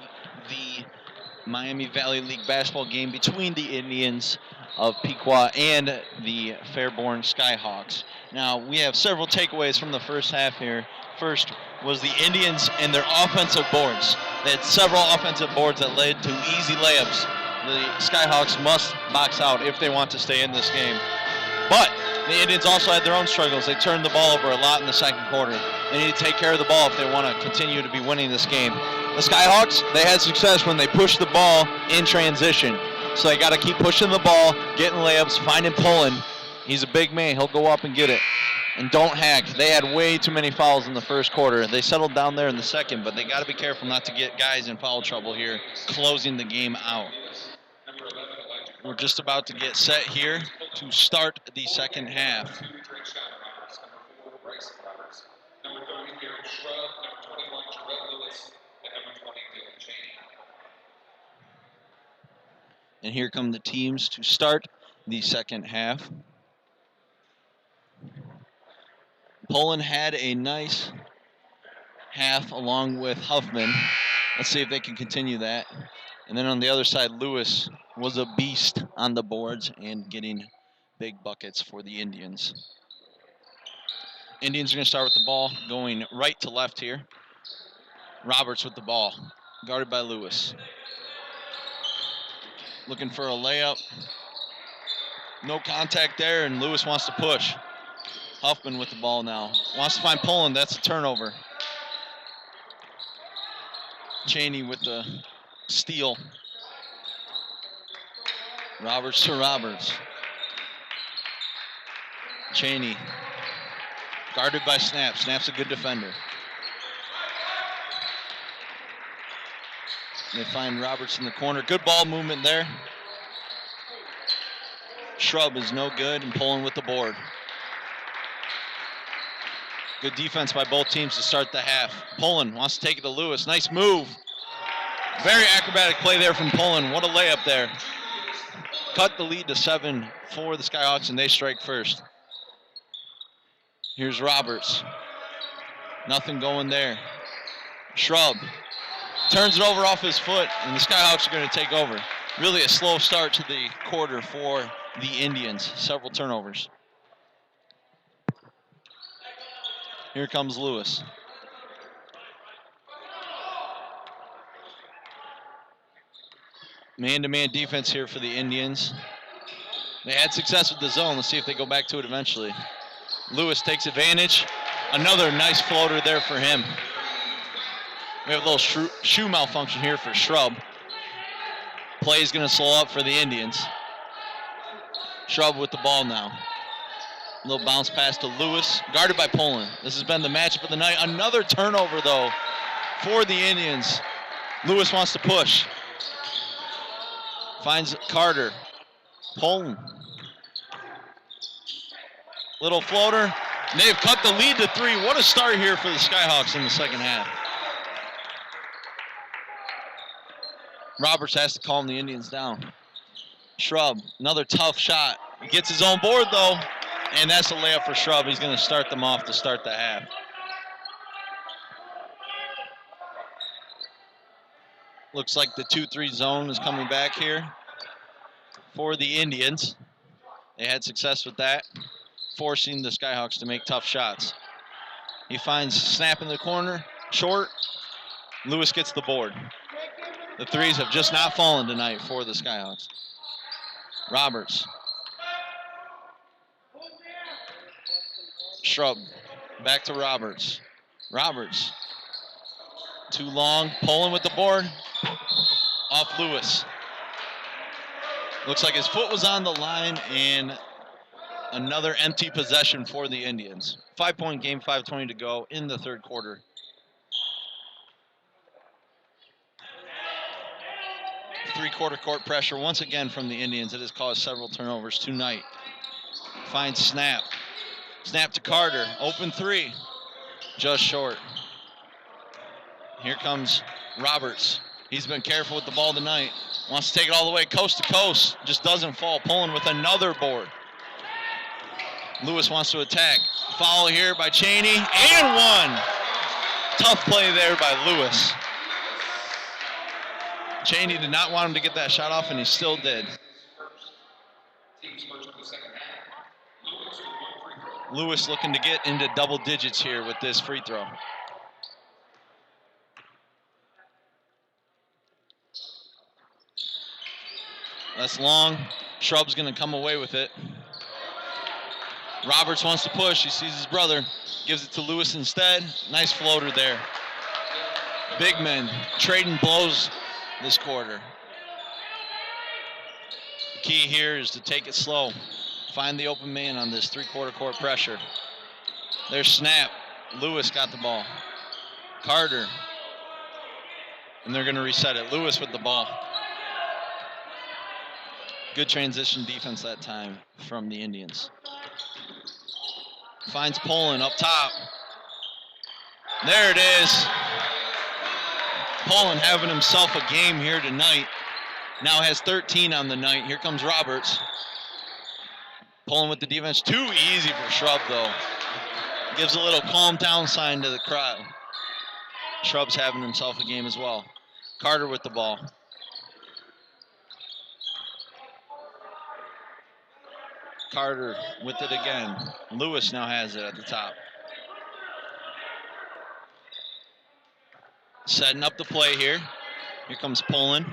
the Miami Valley League basketball game between the Indians of Piqua and the Fairborn Skyhawks. Now, we have several takeaways from the first half here. First was the Indians and their offensive boards. They had several offensive boards that led to easy layups. The Skyhawks must box out if they want to stay in this game. But the Indians also had their own struggles. They turned the ball over a lot in the second quarter. They need to take care of the ball if they want to continue to be winning this game. The Skyhawks, they had success when they pushed the ball in transition. So they got to keep pushing the ball, getting layups, finding Pullen. He's a big man. He'll go up and get it. And don't hack. They had way too many fouls in the first quarter. They settled down there in the second, but they got to be careful not to get guys in foul trouble here, closing the game out. We're just about to get set here to start the second half. And here come the teams to start the second half. Pullen had a nice half along with Huffman. Let's see if they can continue that. And then on the other side, Lewis was a beast on the boards and getting big buckets for the Indians. Indians are going to start with the ball going right to left here. Roberts with the ball, guarded by Lewis. Looking for a layup. No contact there, and Lewis wants to push. Huffman with the ball now. Wants to find Pullen. That's a turnover. Cheney with the steal. Roberts to Roberts. Cheney. Guarded by Snap. Snap's a good defender. They find Roberts in the corner. Good ball movement there. Shrub is no good, and Pullen with the board. Good defense by both teams to start the half. Pullen wants to take it to Lewis. Nice move. Very acrobatic play there from Pullen. What a layup there. Cut the lead to 7 for the Skyhawks, and they strike first. Here's Roberts. Nothing going there. Shrub turns it over off his foot, and the Skyhawks are going to take over. Really a slow start to the quarter for the Indians. Several turnovers. Here comes Lewis. Man-to-man defense here for the Indians. They had success with the zone. Let's see if they go back to it eventually. Lewis takes advantage. Another nice floater there for him. We have a little shoe malfunction here for Shrub. Play is going to slow up for the Indians. Shrub with the ball now. Little bounce pass to Lewis, guarded by Poland. This has been the matchup of the night. Another turnover, though, for the Indians. Lewis wants to push. Finds Carter. Poland. Little floater. They've cut the lead to 3. What a start here for the Skyhawks in the second half. Roberts has to calm the Indians down. Shrub, another tough shot. He gets his own board, though, and that's a layup for Shrub. He's going to start them off to start the half. Looks like the 2-3 zone is coming back here for the Indians. They had success with that, forcing the Skyhawks to make tough shots. He finds snap in the corner, short. Lewis gets the board. The threes have just not fallen tonight for the Skyhawks. Roberts. Shrub. Back to Roberts. Roberts. Too long. Poland with the board. Off Lewis. Looks like his foot was on the line, and another empty possession for the Indians. 5-point game, 5:20 to go in the third quarter. Three-quarter court pressure once again from the Indians. It has caused several turnovers tonight. Finds snap. Snap to Carter. Open 3. Just short. Here comes Roberts. He's been careful with the ball tonight. Wants to take it all the way coast to coast. Just doesn't fall. Pulling with another board. Lewis wants to attack. Foul here by Cheney. And one. Tough play there by Lewis. Cheney did not want him to get that shot off, and he still did. Lewis looking to get into double digits here with this free throw. That's long. Shrub's going to come away with it. Roberts wants to push. He sees his brother. Gives it to Lewis instead. Nice floater there. Big men trading blows this quarter. The key here is to take it slow. Find the open man on this three-quarter court pressure. There's snap. Lewis got the ball. Carter. And they're going to reset it. Lewis with the ball. Good transition defense that time from the Indians. Finds Poland up top. There it is. Poland having himself a game here tonight. Now has 13 on the night. Here comes Roberts. Poland with the defense. Too easy for Shrub, though. Gives a little calm down sign to the crowd. Shrub's having himself a game as well. Carter with the ball. Carter with it again. Lewis now has it at the top. Setting up the play here. Here comes Poland.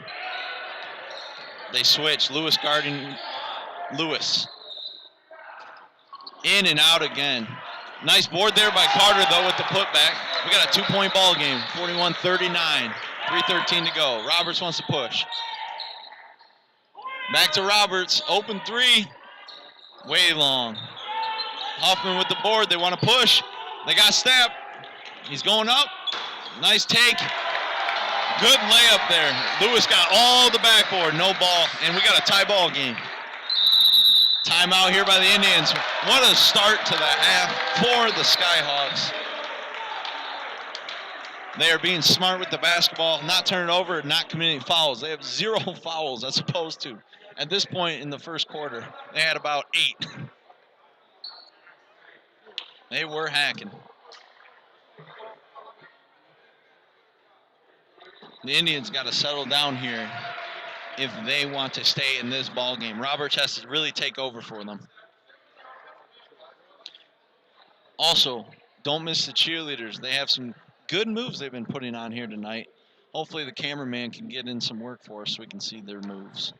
They switch. Lewis guarding Lewis. In and out again. Nice board there by Carter, though, with the putback. We got a 2-point ball game. 41-39. 3:13 to go. Roberts wants to push. Back to Roberts. Open 3. Way long. Hoffman with the board. They want to push. They got snap. He's going up. Nice take. Good layup there. Lewis got all the backboard. No ball. And we got a tie ball game. Timeout here by the Indians. What a start to the half for the Skyhawks. They are being smart with the basketball, not turning it over, not committing fouls. They have 0 fouls as opposed to, at this point in the first quarter, they had about 8. They were hacking. The Indians got to settle down here if they want to stay in this ball game. Roberts has to really take over for them. Also, don't miss the cheerleaders. They have some good moves they've been putting on here tonight. Hopefully the cameraman can get in some work for us so we can see their moves.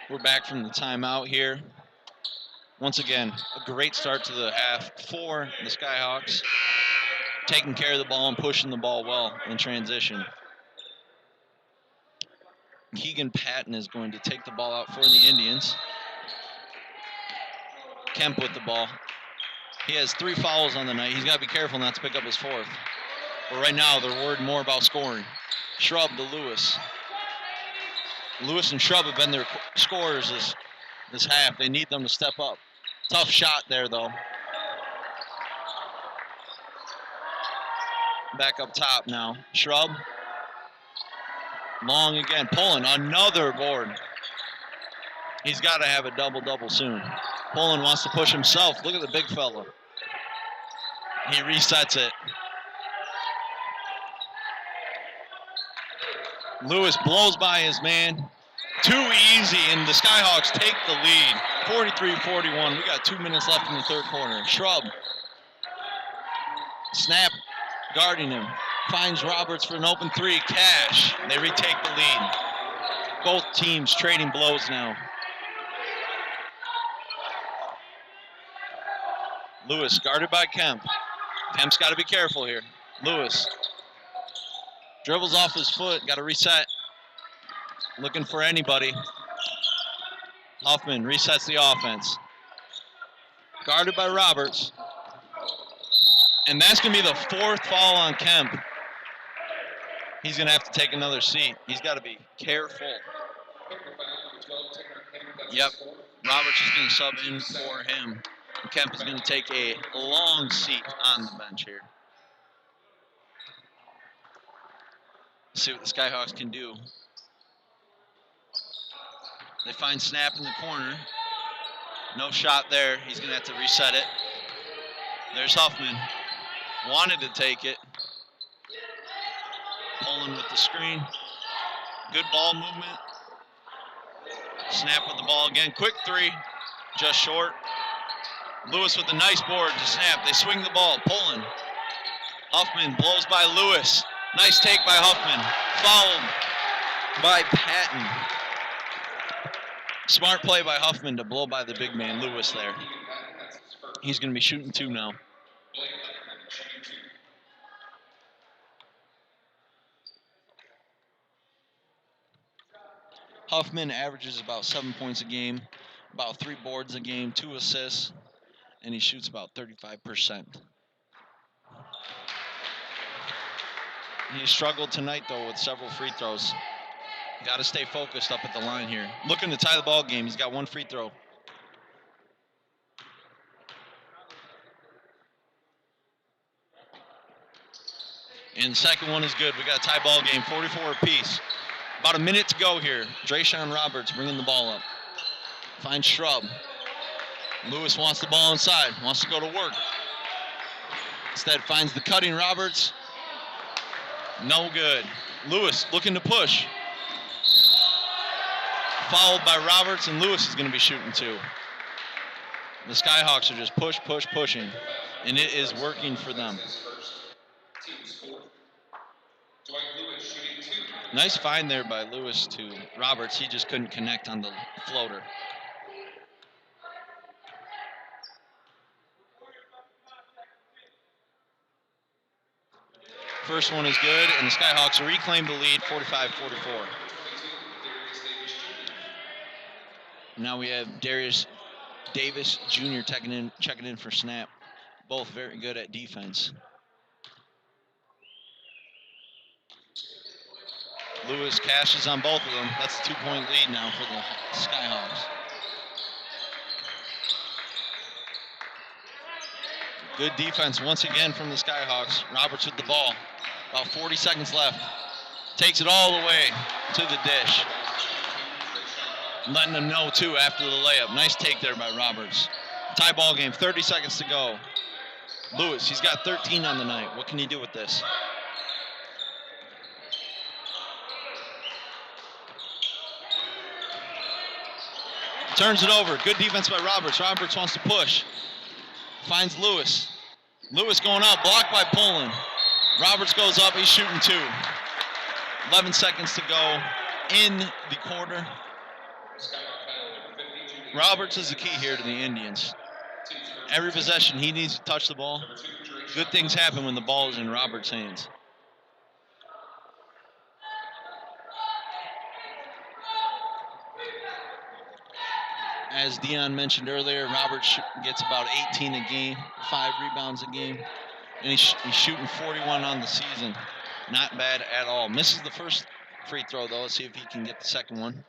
We're back from the timeout here. Once again, a great start to the half for the Skyhawks. Taking care of the ball and pushing the ball well in transition. Keegan Patton is going to take the ball out for the Indians. Kemp with the ball. He has 3 fouls on the night. He's got to be careful not to pick up his 4th. But right now, they're worried more about scoring. Shrub to Lewis. Lewis and Shrub have been their scorers this half. They need them to step up. Tough shot there, though. Back up top now. Shrub. Long again. Pullen, another board. He's got to have a double-double soon. Pullen wants to push himself. Look at the big fella. He resets it. Lewis blows by his man. Too easy, and the Skyhawks take the lead. 43-41. We got 2 minutes left in the 3rd quarter. Shrub. Snap. Guarding him. Finds Roberts for an open 3. Cash. They retake the lead. Both teams trading blows now. Lewis guarded by Kemp. Kemp's got to be careful here. Lewis dribbles off his foot. Got to reset. Looking for anybody. Huffman resets the offense. Guarded by Roberts. And that's going to be the 4th foul on Kemp. He's going to have to take another seat. He's got to be careful. Yep. Roberts is going to sub in for him. And Kemp is going to take a long seat on the bench here. See what the Skyhawks can do. They find Snap in the corner. No shot there. He's going to have to reset it. There's Huffman. Wanted to take it. Pulling with the screen. Good ball movement. Snap with the ball again. Quick 3. Just short. Lewis with a nice board to Snap. They swing the ball. Pulling. Huffman blows by Lewis. Nice take by Huffman. Fouled by Patton. Smart play by Huffman to blow by the big man, Lewis, there. He's going to be shooting 2 now. Huffman averages about 7 points a game, about 3 boards a game, 2 assists, and he shoots about 35%. He struggled tonight, though, with several free throws. Got to stay focused up at the line here. Looking to tie the ball game. He's got 1 free throw. And the second one is good. We got a tie ball game, 44 apiece. About a minute to go here. Drayshawn Roberts bringing the ball up. Finds Shrub. Lewis wants the ball inside. Wants to go to work. Instead finds the cutting Roberts. No good. Lewis looking to push. Fouled by Roberts, and Lewis is going to be shooting 2. The Skyhawks are just pushing, and it is working for them. Nice find there by Lewis to Roberts. He just couldn't connect on the floater. First one is good, and the Skyhawks reclaim the lead, 45-44. Now we have Darius Davis Jr. checking in for Snap. Both very good at defense. Lewis cashes on both of them. That's a 2-point lead now for the Skyhawks. Good defense once again from the Skyhawks. Roberts with the ball. About 40 seconds left. Takes it all the way to the dish. Letting them know, too, after the layup. Nice take there by Roberts. Tie ball game, 30 seconds to go. Lewis, he's got 13 on the night. What can he do with this? Turns it over. Good defense by Roberts. Roberts wants to push. Finds Lewis. Lewis going out. Blocked by Pullen. Roberts goes up. He's shooting 2. 11 seconds to go in the quarter. Roberts is the key here to the Indians. Every possession, he needs to touch the ball. Good things happen when the ball is in Roberts' hands. As Dion mentioned earlier, Roberts gets about 18 a game, 5 rebounds a game, and he's shooting 41 on the season. Not bad at all. Misses the first free throw, though. Let's see if he can get the second one.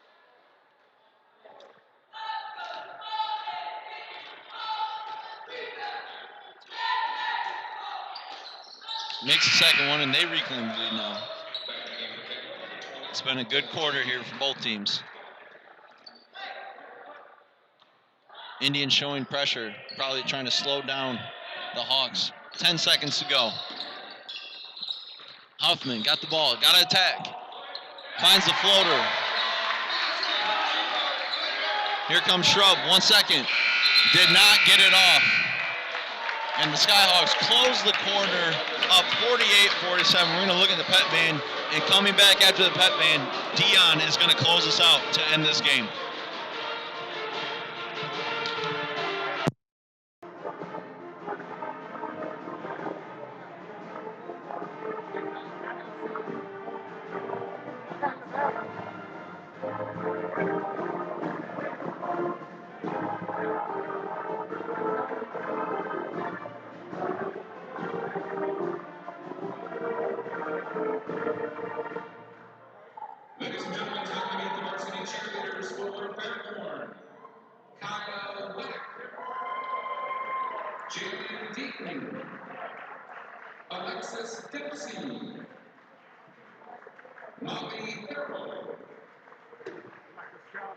Makes the second one, and they reclaim the lead now. It's been a good quarter here for both teams. Indians showing pressure, probably trying to slow down the Hawks. 10 seconds to go. Huffman got the ball, got to attack. Finds the floater. Here comes Shrub, 1 second. Did not get it off. And the Skyhawks close the corner up 48-47. We're going to look at the pet band. And coming back after the pet band, Dion is going to close us out to end this game. Ladies and gentlemen, time to meet the varsity cheerleaders for Fairborn. Kyle Wick, Jalen Deaton, Alexis Dempsey, Molly Farrell,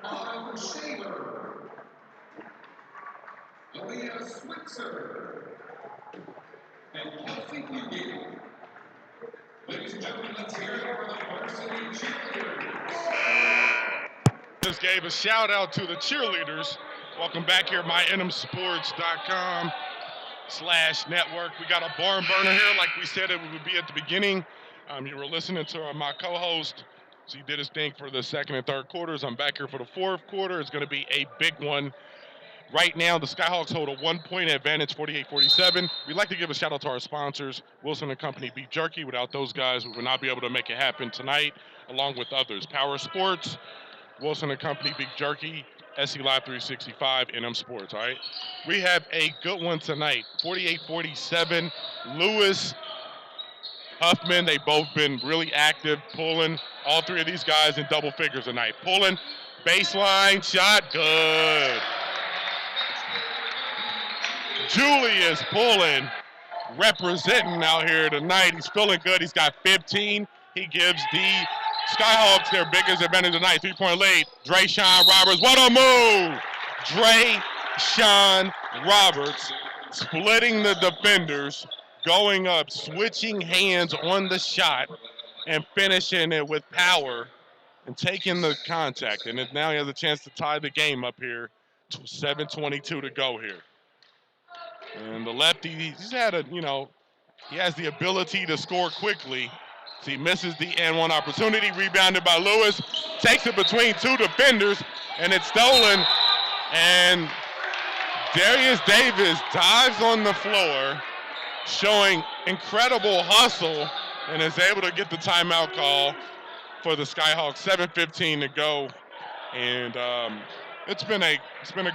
Autumn Shaver, Aaliyah Switzer, and Kelsey Fugate. Ladies and gentlemen, let's hear it for the varsity cheerleaders. Just gave a shout out to the cheerleaders. Welcome back here at mynmsports.com/network. We got a barn burner here, like we said it would be at the beginning. You were listening to my co-host. So he did his thing for the second and third quarters. I'm back here for the fourth quarter. It's going to be a big one. Right now, the Skyhawks hold a 1-point advantage, 48-47. We'd like to give a shout out to our sponsors, Wilson & Company Beef Jerky. Without those guys, we would not be able to make it happen tonight, along with others. Power Sports, Wilson & Company Beef Jerky, SC Live 365, NM Sports, all right? We have a good one tonight, 48-47. Lewis, Huffman, they both been really active, pulling all three of these guys in double figures tonight. Pulling, baseline, shot, good. Julius pulling, representing out here tonight. He's feeling good. He's got 15. He gives the Skyhawks their biggest advantage tonight. 3-point lead. Drayshawn Roberts. What a move! Drayshawn Roberts splitting the defenders, going up, switching hands on the shot, and finishing it with power and taking the contact. And now he has a chance to tie the game up here. 7:22 to go here. And the lefty, he's had a, he has the ability to score quickly. So he misses the N1 opportunity, rebounded by Lewis, takes it between two defenders, and it's stolen. And Darius Davis dives on the floor, showing incredible hustle, and is able to get the timeout call for the Skyhawks. 7:15 to go. And it's been a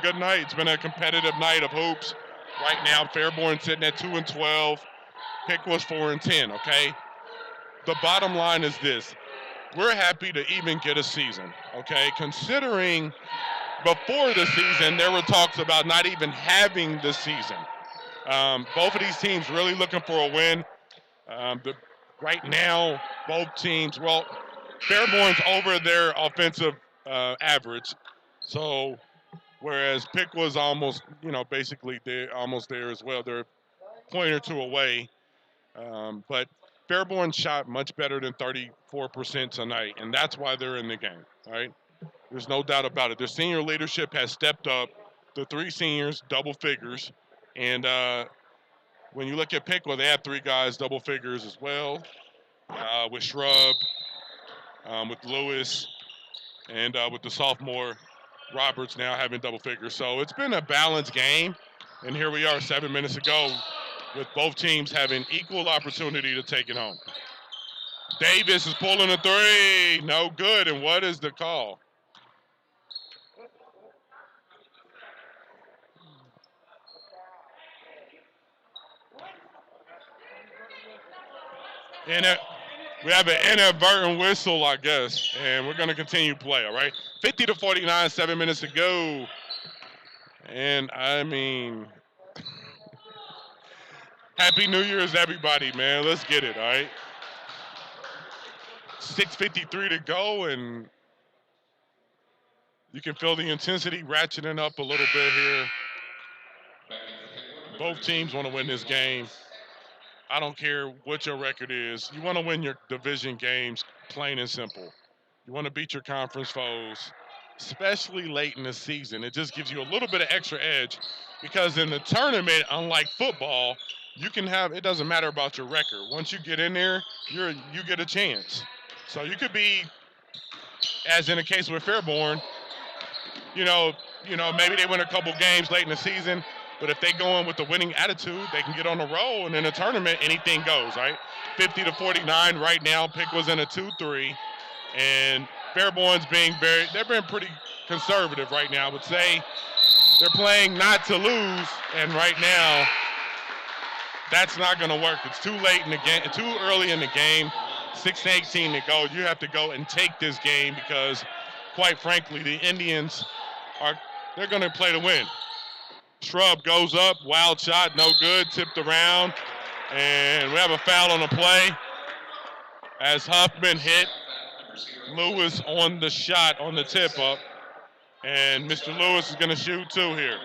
good night. It's been a competitive night of hoops. Right now, Fairborn sitting at 2-12. Piqua's 4-10, okay? The bottom line is this. We're happy to even get a season, okay? Considering before the season, there were talks about not even having the season. Both of these teams really looking for a win. Right now, both teams, well, Fairborn's over their offensive average. So, whereas Piqua's almost, basically they're almost there as well. They're a point or two away. But Fairborn shot much better than 34% tonight, and that's why they're in the game, right? There's no doubt about it. Their senior leadership has stepped up. The three seniors, double figures. And when you look at Piqua, they have three guys, double figures as well, with Shrub, with Lewis, and with the sophomore Roberts now having double figures. So it's been a balanced game. And here we are 7 minutes ago with both teams having equal opportunity to take it home. Davis is pulling a three. No good. And what is the call? And we have an inadvertent whistle, I guess. And we're going to continue play, all right? 50-49, 7 minutes to go. And, I mean, Happy New Year's, everybody, man. Let's get it, all right? 6:53 to go, and you can feel the intensity ratcheting up a little bit here. Both teams want to win this game. I don't care what your record is. You want to win your division games, plain and simple. You want to beat your conference foes, especially late in the season. It just gives you a little bit of extra edge because in the tournament, unlike football, you can have, it doesn't matter about your record. Once you get in there, you get a chance. So you could be, as in the case with Fairborn, maybe they win a couple games late in the season, but if they go in with the winning attitude, they can get on a roll, and in a tournament, anything goes, right? 50-49 right now. Piqua's in a 2-3, and Fairborn's they've been pretty conservative right now. I would say they're playing not to lose, and right now, that's not going to work. It's too late in the game, too early in the game. 6:18 to go. You have to go and take this game because, quite frankly, the Indians they're going to play to win. Shrub goes up, wild shot, no good, tipped around, and we have a foul on the play as Huffman hit Lewis on the shot on the tip up, and Mr. Lewis is going to shoot two here.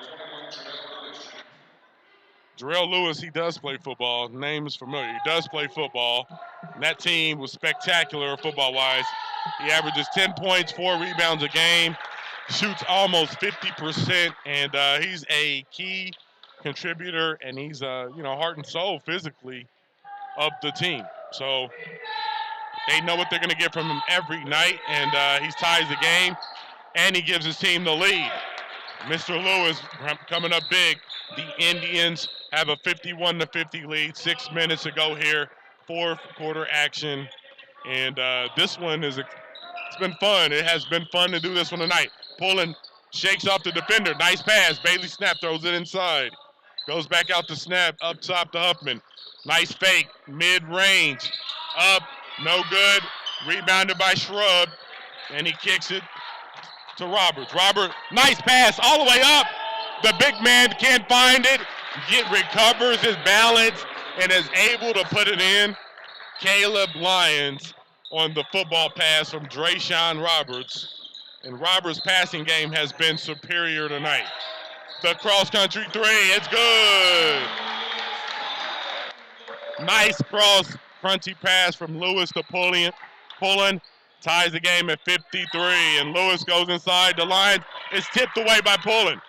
Jarrell Lewis, he does play football. Name is familiar. He does play football. And that team was spectacular football-wise. He averages 10 points, 4 rebounds a game, shoots almost 50%, and he's a key contributor, and he's, heart and soul physically of the team. So they know what they're going to get from him every night, and he ties the game, and he gives his team the lead. Mr. Lewis coming up big. The Indians have a 51-50 lead. 6 minutes to go here. Fourth quarter action. And this one it's been fun. It has been fun to do this one tonight. Pulling, shakes off the defender. Nice pass. Bailey snap, throws it inside. Goes back out to snap, up top to Huffman. Nice fake, mid-range. Up, no good. Rebounded by Shrub. And he kicks it to Roberts. Robert, nice pass all the way up. The big man can't find it. Recovers his balance and is able to put it in. Caleb Lyons on the football pass from Drayshawn Roberts. And Roberts' passing game has been superior tonight. The cross-country three, it's good. Nice cross-country pass from Lewis to Pullen. Ties the game at 53, and Lewis goes inside the line. It's tipped away by Pullen.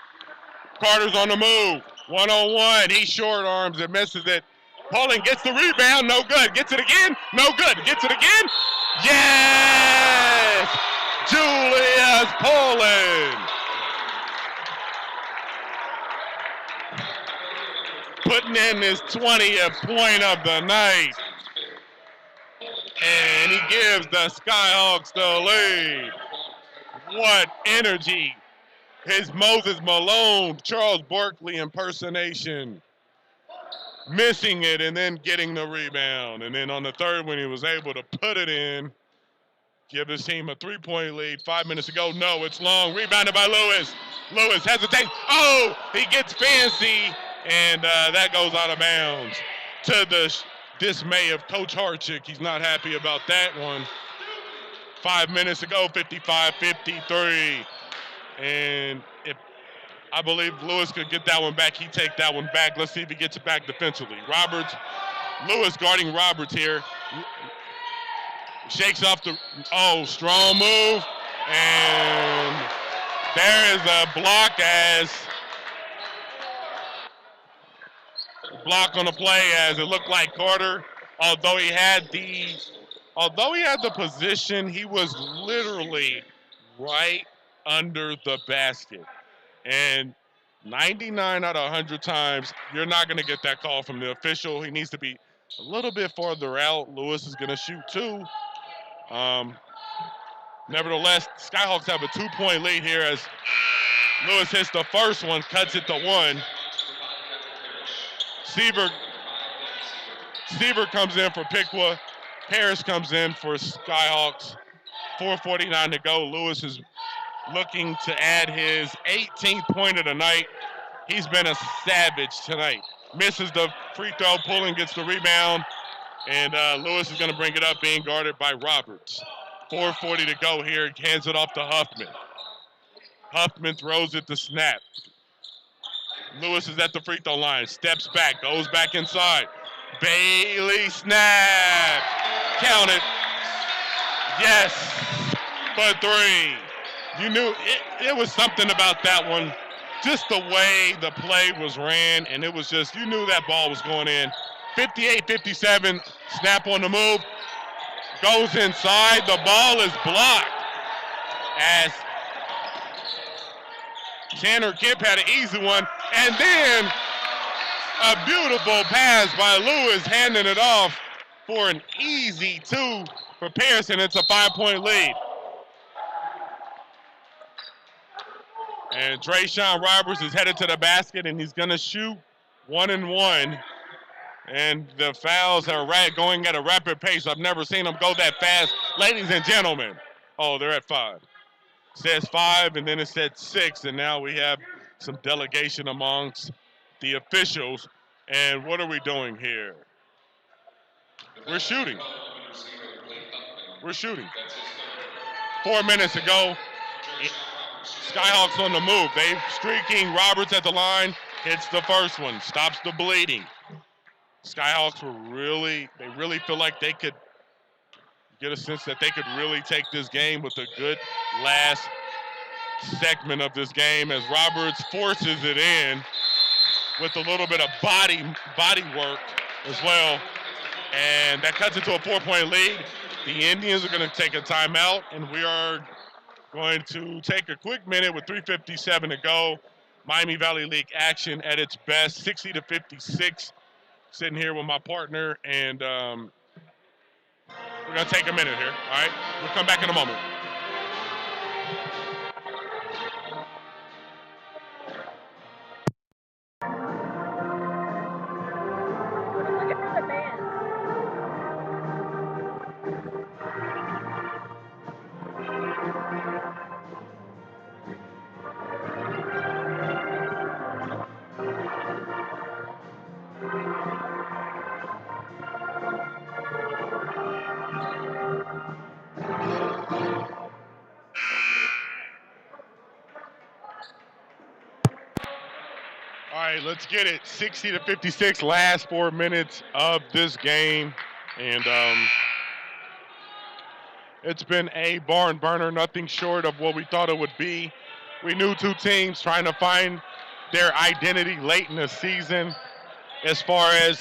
Carter's on the move. 1-on-1. He short arms and misses it. Pullen gets the rebound. No good. Gets it again. No good. Gets it again. Yes! Julius Pullen. Putting in his 20th point of the night. And he gives the Skyhawks the lead. What energy. His Moses Malone, Charles Barkley impersonation. Missing it and then getting the rebound. And then on the third one, he was able to put it in. Give his team a 3-point lead. 5 minutes to go. No, it's long. Rebounded by Lewis. Lewis hesitates. Oh, he gets fancy. And that goes out of bounds. To the dismay of Coach Harchick. He's not happy about that one. 5 minutes to go, 55-53. And if I believe Lewis could get that one back, he'd take that one back. Let's see if he gets it back defensively. Lewis guarding Roberts here. Shakes off strong move. And there is a block on the play as it looked like Carter, although he had the position, he was literally right under the basket. And 99 out of 100 times, you're not going to get that call from the official. He needs to be a little bit farther out. Lewis is going to shoot two. Nevertheless, Skyhawks have a 2-point lead here as Lewis hits the first one, cuts it to one. Seaver comes in for Piqua. Harris comes in for Skyhawks. 4:49 to go. Lewis is looking to add his 18th point of the night. He's been a savage tonight. Misses the free throw, pulling, gets the rebound, and Lewis is going to bring it up, being guarded by Roberts. 4:40 to go here. Hands it off to Huffman. Huffman throws it to snap. Lewis is at the free throw line. Steps back. Goes back inside. Bailey snap. Count it. Yes. For three. You knew it was something about that one. Just the way the play was ran, and it was just, you knew that ball was going in. 58-57. Snap on the move. Goes inside. The ball is blocked as Tanner Kemp had an easy one. And then a beautiful pass by Lewis, handing it off for an easy two for Pearson. It's a 5-point lead. And Trayshawn Roberts is headed to the basket, and he's going to shoot 1-and-1. And the fouls are going at a rapid pace. I've never seen them go that fast. Ladies and gentlemen. Oh, they're at 5. It says 5, and then it said 6, and now we have some delegation amongst the officials. And what are we doing here? We're shooting. We're shooting. 4 minutes to go. Skyhawks on the move. They're streaking. Roberts at the line. Hits the first one. Stops the bleeding. Skyhawks really feel like they could get a sense that they could really take this game with a good last segment of this game as Roberts forces it in with a little bit of body work as well. And that cuts it to a 4-point lead. The Indians are going to take a timeout, and we are going to take a quick minute with 3:57 to go. Miami Valley League action at its best, 60-56. Sitting here with my partner, and we're going to take a minute here, all right? We'll come back in a moment. All right, let's get it. 60-56, last 4 minutes of this game. And it's been a barn burner, nothing short of what we thought it would be. We knew two teams trying to find their identity late in the season as far as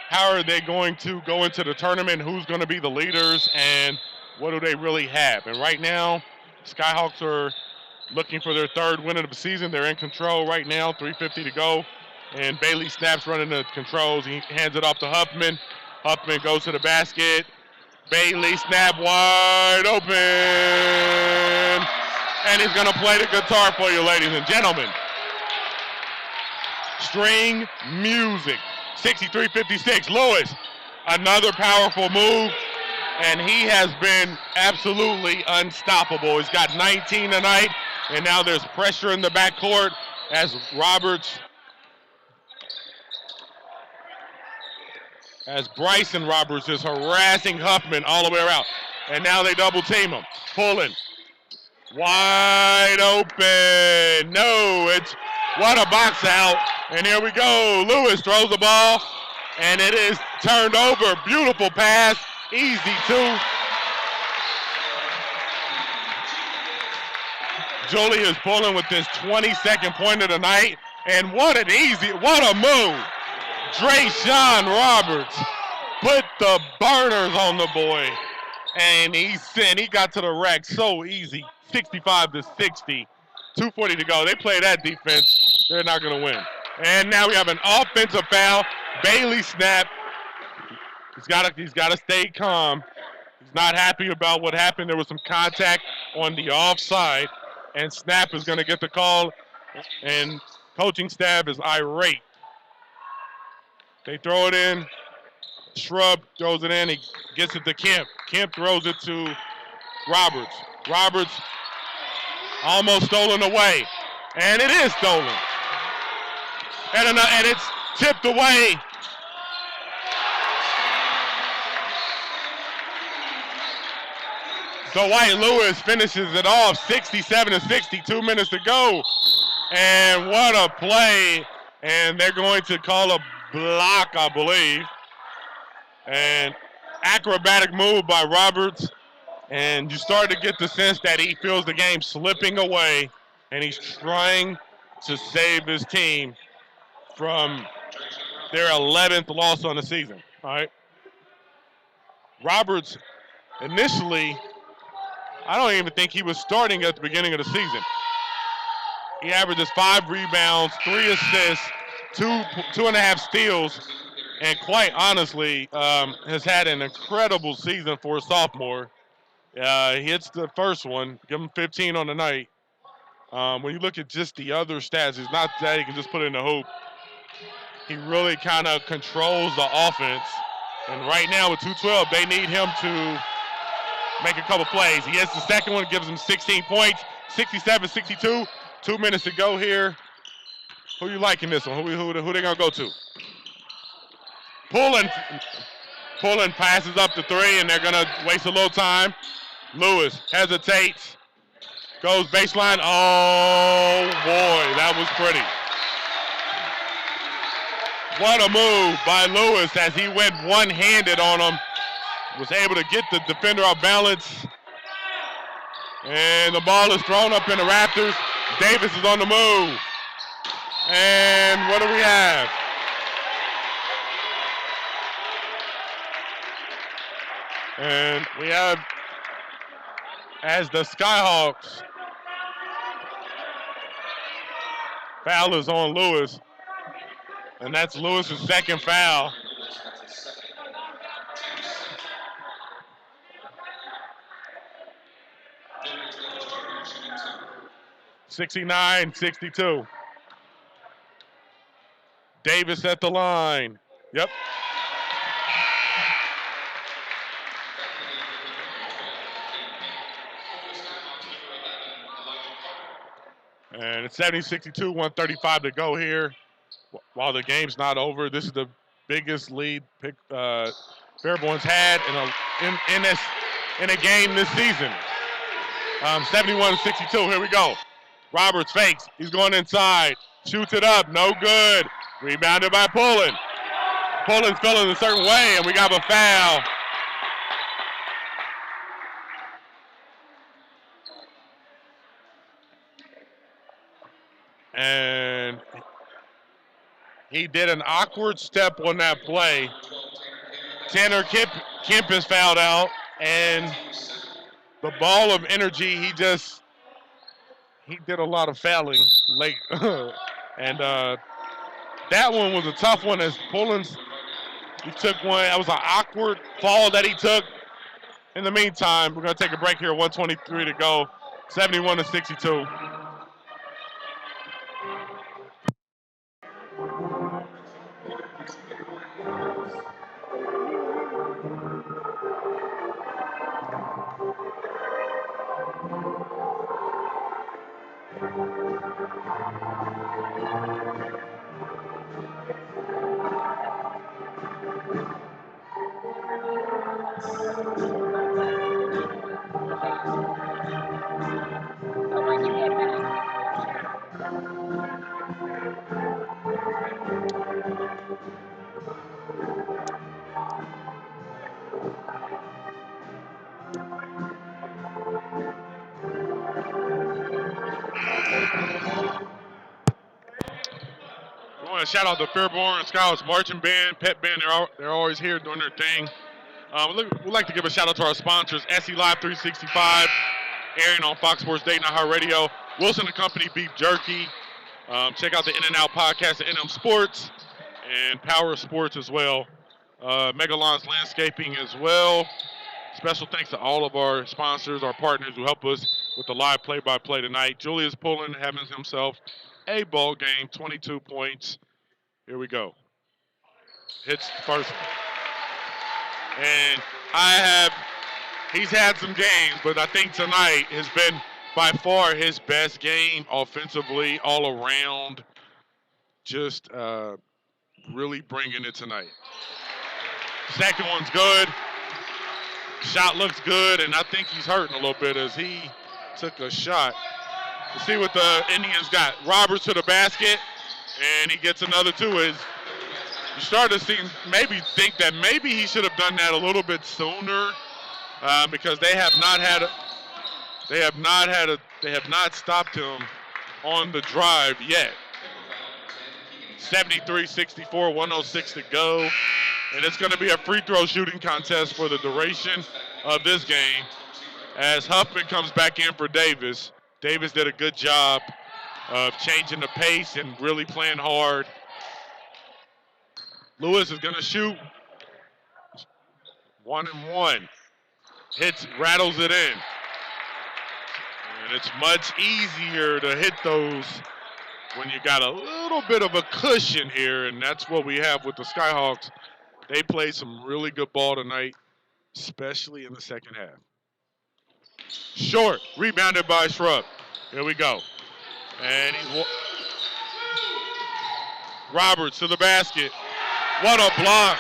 how are they going to go into the tournament, who's going to be the leaders, and what do they really have. And right now, Skyhawks are looking for their third win of the season. They're in control right now, 3:50 to go. And Bailey snaps running the controls. He hands it off to Huffman. Huffman goes to the basket. Bailey snap wide open. And he's going to play the guitar for you, ladies and gentlemen. String music. 63-56. Lewis, another powerful move. And he has been absolutely unstoppable. He's got 19 tonight. And now there's pressure in the backcourt as Bryson Roberts is harassing Huffman all the way around. And now they double team him. Pulling. Wide open. No, it's what a box out. And here we go. Lewis throws the ball. And it is turned over. Beautiful pass. Easy two. Julie is pulling with this 22nd point of the night. And what a move. Trayshawn Roberts put the burners on the boy. And he got to the rack so easy, 65-60, 2:40 to go. They play that defense, they're not going to win. And now we have an offensive foul. Bailey snap. He's got to stay calm. He's not happy about what happened. There was some contact on the offside, and snap is going to get the call. And coaching staff is irate. They throw it in. Shrub throws it in. He gets it to Kemp. Kemp throws it to Roberts. Roberts almost stolen away. And it is stolen. And it's tipped away. Dwight Lewis finishes it off, 67-60, 2 minutes to go. And what a play. And they're going to call a block, I believe. And acrobatic move by Roberts. And you start to get the sense that he feels the game slipping away. And he's trying to save his team from their 11th loss on the season. All right. Roberts, initially, I don't even think he was starting at the beginning of the season. He averages 5 rebounds, 3 assists, 2.5 steals, and quite honestly, has had an incredible season for a sophomore. He hits the first one, give him 15 on the night. When you look at just the other stats, it's not that he can just put it in the hoop. He really kind of controls the offense. And right now with 2:12, they need him to make a couple plays. He hits the second one, gives him 16 points, 67-62. 2 minutes to go here. Who you liking this one? Who they gonna go to? Pulling passes up to 3, and they're gonna waste a little time. Lewis hesitates, goes baseline. Oh boy, that was pretty. What a move by Lewis as he went one-handed on him. Was able to get the defender off balance. And the ball is thrown up in the Raptors. Davis is on the move. And what do we have? And we have, as the Skyhawks, foul is on Lewis. And that's Lewis's second foul. (69-62). Davis at the line. Yep. And it's 70-62, 1:35 to go here. While the game's not over, this is the biggest lead Fairborn's had in a game this season. 71-62. Here we go. Roberts fakes. He's going inside. Shoots it up. No good. Rebounded by Pullen. Pullen's feeling a certain way, and we got a foul. And he did an awkward step on that play. Tanner Kemp is fouled out, and the ball of energy, he did a lot of fouling late. And that one was a tough one as Pullens, he took one. That was an awkward fall that he took. In the meantime, we're going to take a break here, 1:23 to go, 71-62. I want to shout out the Fairborn Scouts Marching Band, Pep Band. They're always here doing their thing. We'd like to give a shout out to our sponsors, SE Live 365, airing on Fox Sports Dayton iHeartRadio, Wilson & Company Beef Jerky. Check out the In and Out podcast at NM Sports and Power Sports as well. Megalon's Landscaping as well. Special thanks to all of our sponsors, our partners who help us with the live play-by-play tonight. Julius Pullen having himself a ball game, 22 points. Here we go. Hits the first one. And he's had some games, but I think tonight has been by far his best game offensively, all around. Just really bringing it tonight. Second one's good. Shot looks good, and I think he's hurting a little bit as he took a shot. Let's see what the Indians got. Roberts to the basket, and he gets another two. You start to think that maybe he should have done that a little bit sooner, because they have not stopped him on the drive yet. 73-64, 106 to go. And it's going to be a free throw shooting contest for the duration of this game as Huffman comes back in for Davis. Davis did a good job of changing the pace and really playing hard. Lewis is going to shoot. 1-and-1. Rattles it in. And it's much easier to hit those when you got a little bit of a cushion here, and that's what we have with the Skyhawks. They played some really good ball tonight, especially in the second half. Short, rebounded by Shrub. Here we go. And Roberts to the basket. What a block.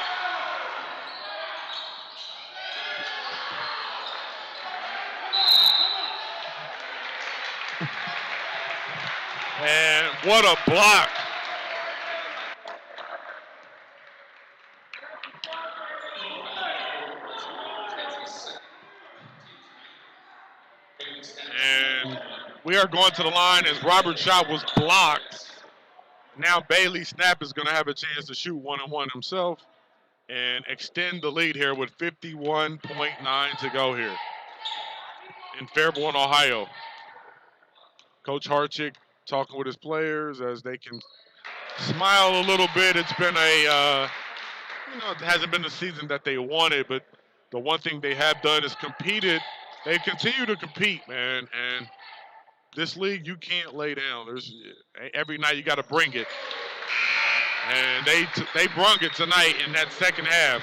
And what a block. And we are going to the line as Robert's shot was blocked. Now Bailey Snap is going to have a chance to shoot 1-and-1 himself and extend the lead here with 51.9 to go here in Fairborn, Ohio. Coach Harchick talking with his players as they can smile a little bit. It's been it hasn't been the season that they wanted, but the one thing they have done is competed. They continue to compete, man, and this league you can't lay down. Every night you got to bring it, and they brung it tonight in that second half,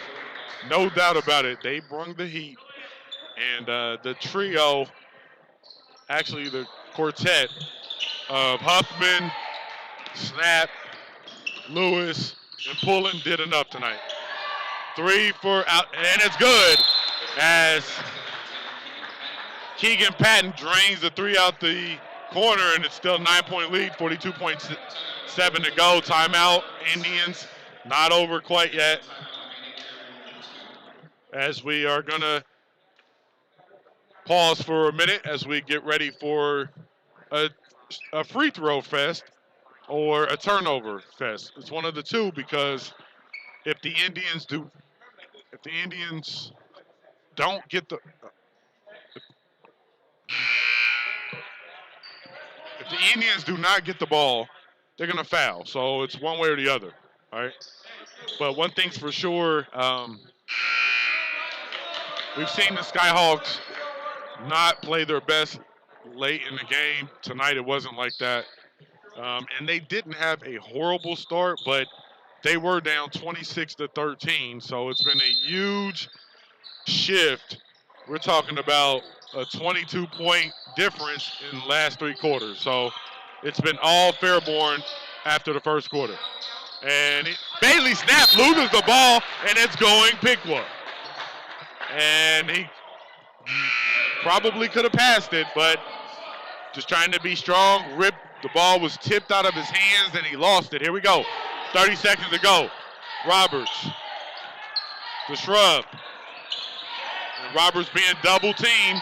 no doubt about it. They brung the heat, and the trio, actually the quartet of Huffman, Snap, Lewis, and Pullen did enough tonight. 3 for out, and it's good as Keegan Patton drains the 3 out the corner, and it's still a 9-point lead, 42.7 to go. Timeout, Indians, not over quite yet. As we are going to pause for a minute as we get ready for a free throw fest or a turnover fest. It's one of the two, because if the Indians don't get the if the Indians do not get the ball, they're going to foul. So it's one way or the other, all right? But one thing's for sure, we've seen the Skyhawks not play their best late in the game. Tonight it wasn't like that. And they didn't have a horrible start, but they were down 26-13. So it's been a huge shift. We're talking about a 22-point difference in the last 3 quarters. So it's been all Fairborn after the first quarter. And Bailey Snap loses the ball, and it's going Piqua. And he probably could have passed it, but just trying to be strong. The ball was tipped out of his hands, and he lost it. Here we go. 30 seconds to go. Roberts. The Shrub. And Roberts being double teamed.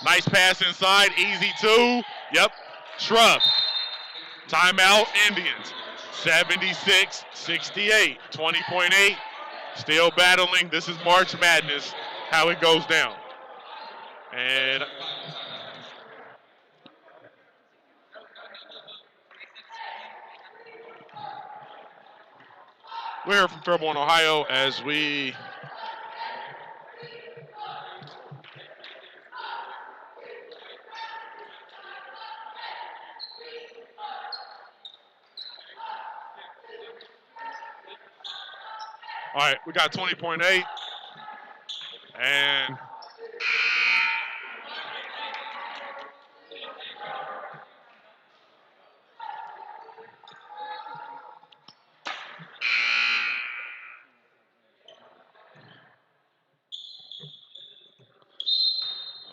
Nice pass inside. Easy 2. Yep. Shrub. Timeout, Indians. 76-68. 20.8. Still battling. This is March Madness. how it goes down. And we're here from Fairborn, Ohio, as we all right, we got 20.8, and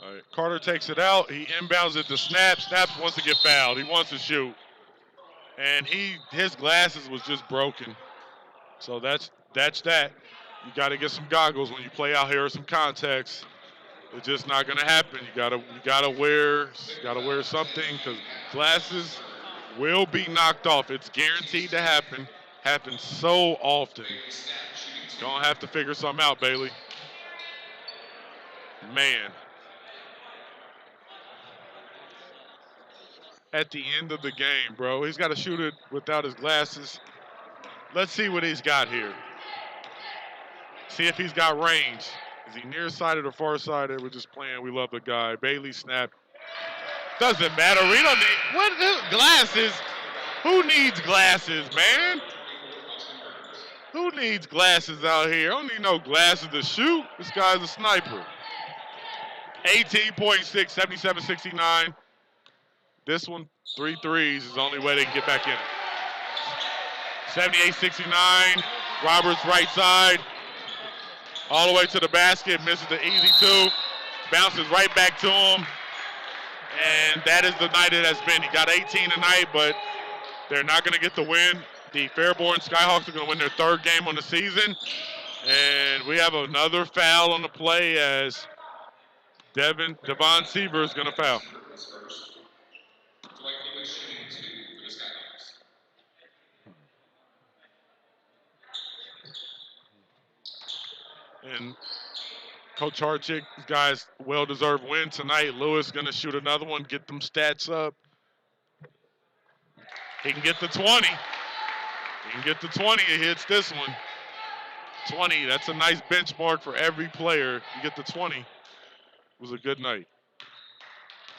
all right, Carter takes it out. He inbounds it to Snap. Snap wants to get fouled. He wants to shoot, and his glasses was just broken. So that's that. You got to get some goggles when you play out here, or some contacts. It's just not gonna happen. You gotta wear something, because glasses will be knocked off. It's guaranteed to happen. Happens so often. Gonna have to figure something out, Bailey. Man. At the end of the game, bro. He's got to shoot it without his glasses. Let's see what he's got here. See if he's got range. Is he nearsighted or farsighted? We're just playing. We love the guy. Bailey Snap. Doesn't matter. We don't need what glasses. Who needs glasses, man? Who needs glasses out here? I don't need no glasses to shoot. This guy's a sniper. 18.6, 77-69. This one, 3 threes is the only way they can get back in it. 78-69. Roberts right side. All the way to the basket. Misses the easy two. Bounces right back to him. And that is the night it has been. He got 18 tonight, but they're not going to get the win. The Fairborn Skyhawks are going to win their 3rd game on the season. And we have another foul on the play as Devon Seaver is going to foul. And Coach Harchick, guys, well-deserved win tonight. Lewis going to shoot another one, get them stats up. He can get the 20. He can get the 20. He hits this one. 20, that's a nice benchmark for every player. You get the 20. It was a good night.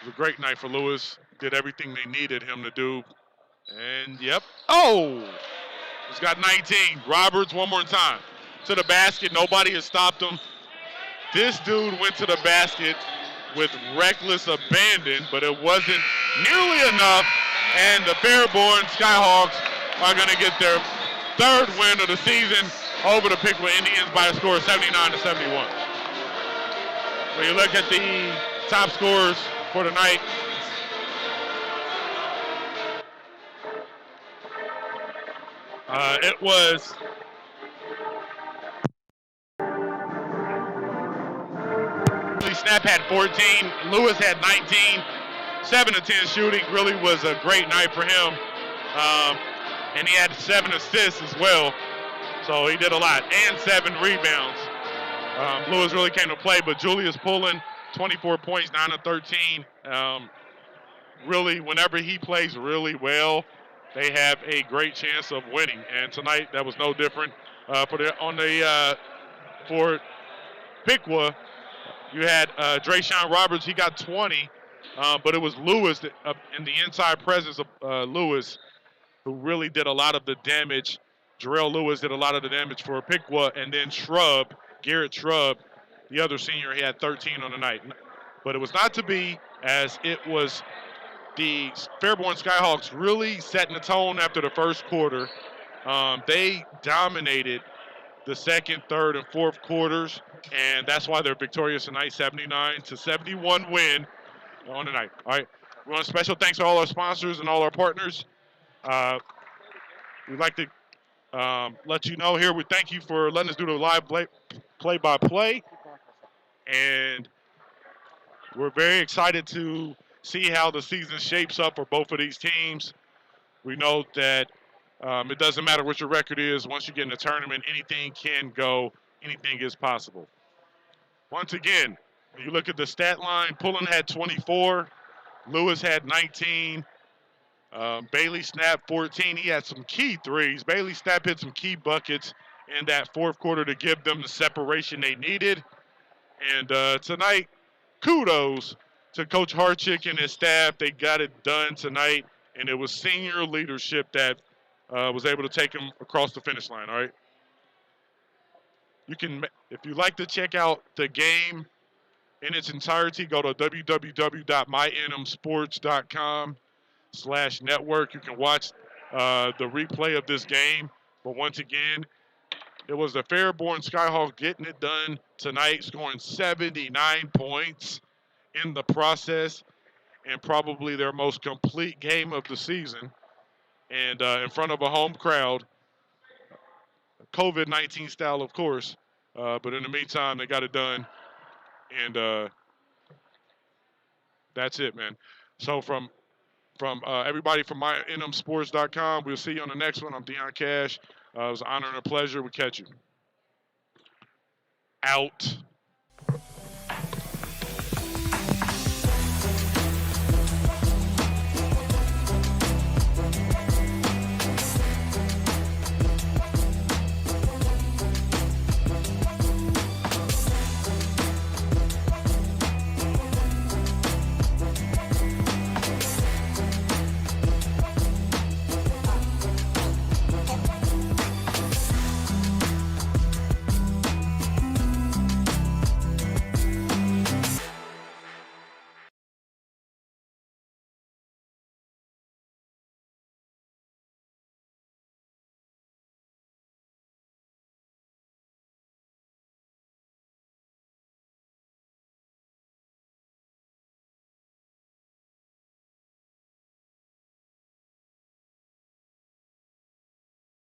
It was a great night for Lewis. Did everything they needed him to do. And, yep. Oh! He's got 19. Roberts one more time. To the basket. Nobody has stopped him. This dude went to the basket with reckless abandon, but it wasn't nearly enough. And the Fairborn Skyhawks are going to get their 3rd win of the season over the Piqua Indians by a score of 79-71. When you look at the top scorers for the night, it was Snap had 14, Lewis had 19, 7 of 10 shooting. Really was a great night for him. And he had 7 assists as well. So he did a lot, and 7 rebounds. Lewis really came to play, but Julius Pullen, 24 points, 9 of 13. Really, whenever he plays really well, they have a great chance of winning. And tonight, that was no different. For Piqua, you had Drayshawn Roberts. He got 20, but it was Lewis in the inside presence of Lewis who really did a lot of the damage. Jarrell Lewis did a lot of the damage for Piqua, and then Garrett Shrub, the other senior, he had 13 on the night. But it was not to be, as it was the Fairborn Skyhawks really setting the tone after the first quarter. They dominated the 2nd, 3rd, and 4th quarters, and that's why they're victorious tonight, 79-71 win on the night. All right, we want a special thanks to all our sponsors and all our partners. We'd like to let you know here, we thank you for letting us do the live play-by-play, and we're very excited to see how the season shapes up for both of these teams. We know that it doesn't matter what your record is. Once you get in the tournament, anything can go. Anything is possible. once again, when you look at the stat line, Pullen had 24, Lewis had 19, Bailey snapped 14. He had some key threes. Bailey Snapp hit some key buckets in that fourth quarter to give them the separation they needed. And tonight, kudos to Coach Harchick and his staff. They got it done tonight, and it was senior leadership that was able to take them across the finish line, all right? You can, if you like to check out the game in its entirety, go to www.mynmsports.com/network. You can watch the replay of this game. But once again, it was the Fairborn Skyhawk getting it done tonight, scoring 79 points in the process, and probably their most complete game of the season. And in front of a home crowd, COVID-19 style, of course. But in the meantime, they got it done. And that's it, man. So from everybody from mynmsports.com, we'll see you on the next one. I'm Deion Cash. It was an honor and a pleasure. We'll catch you. Out.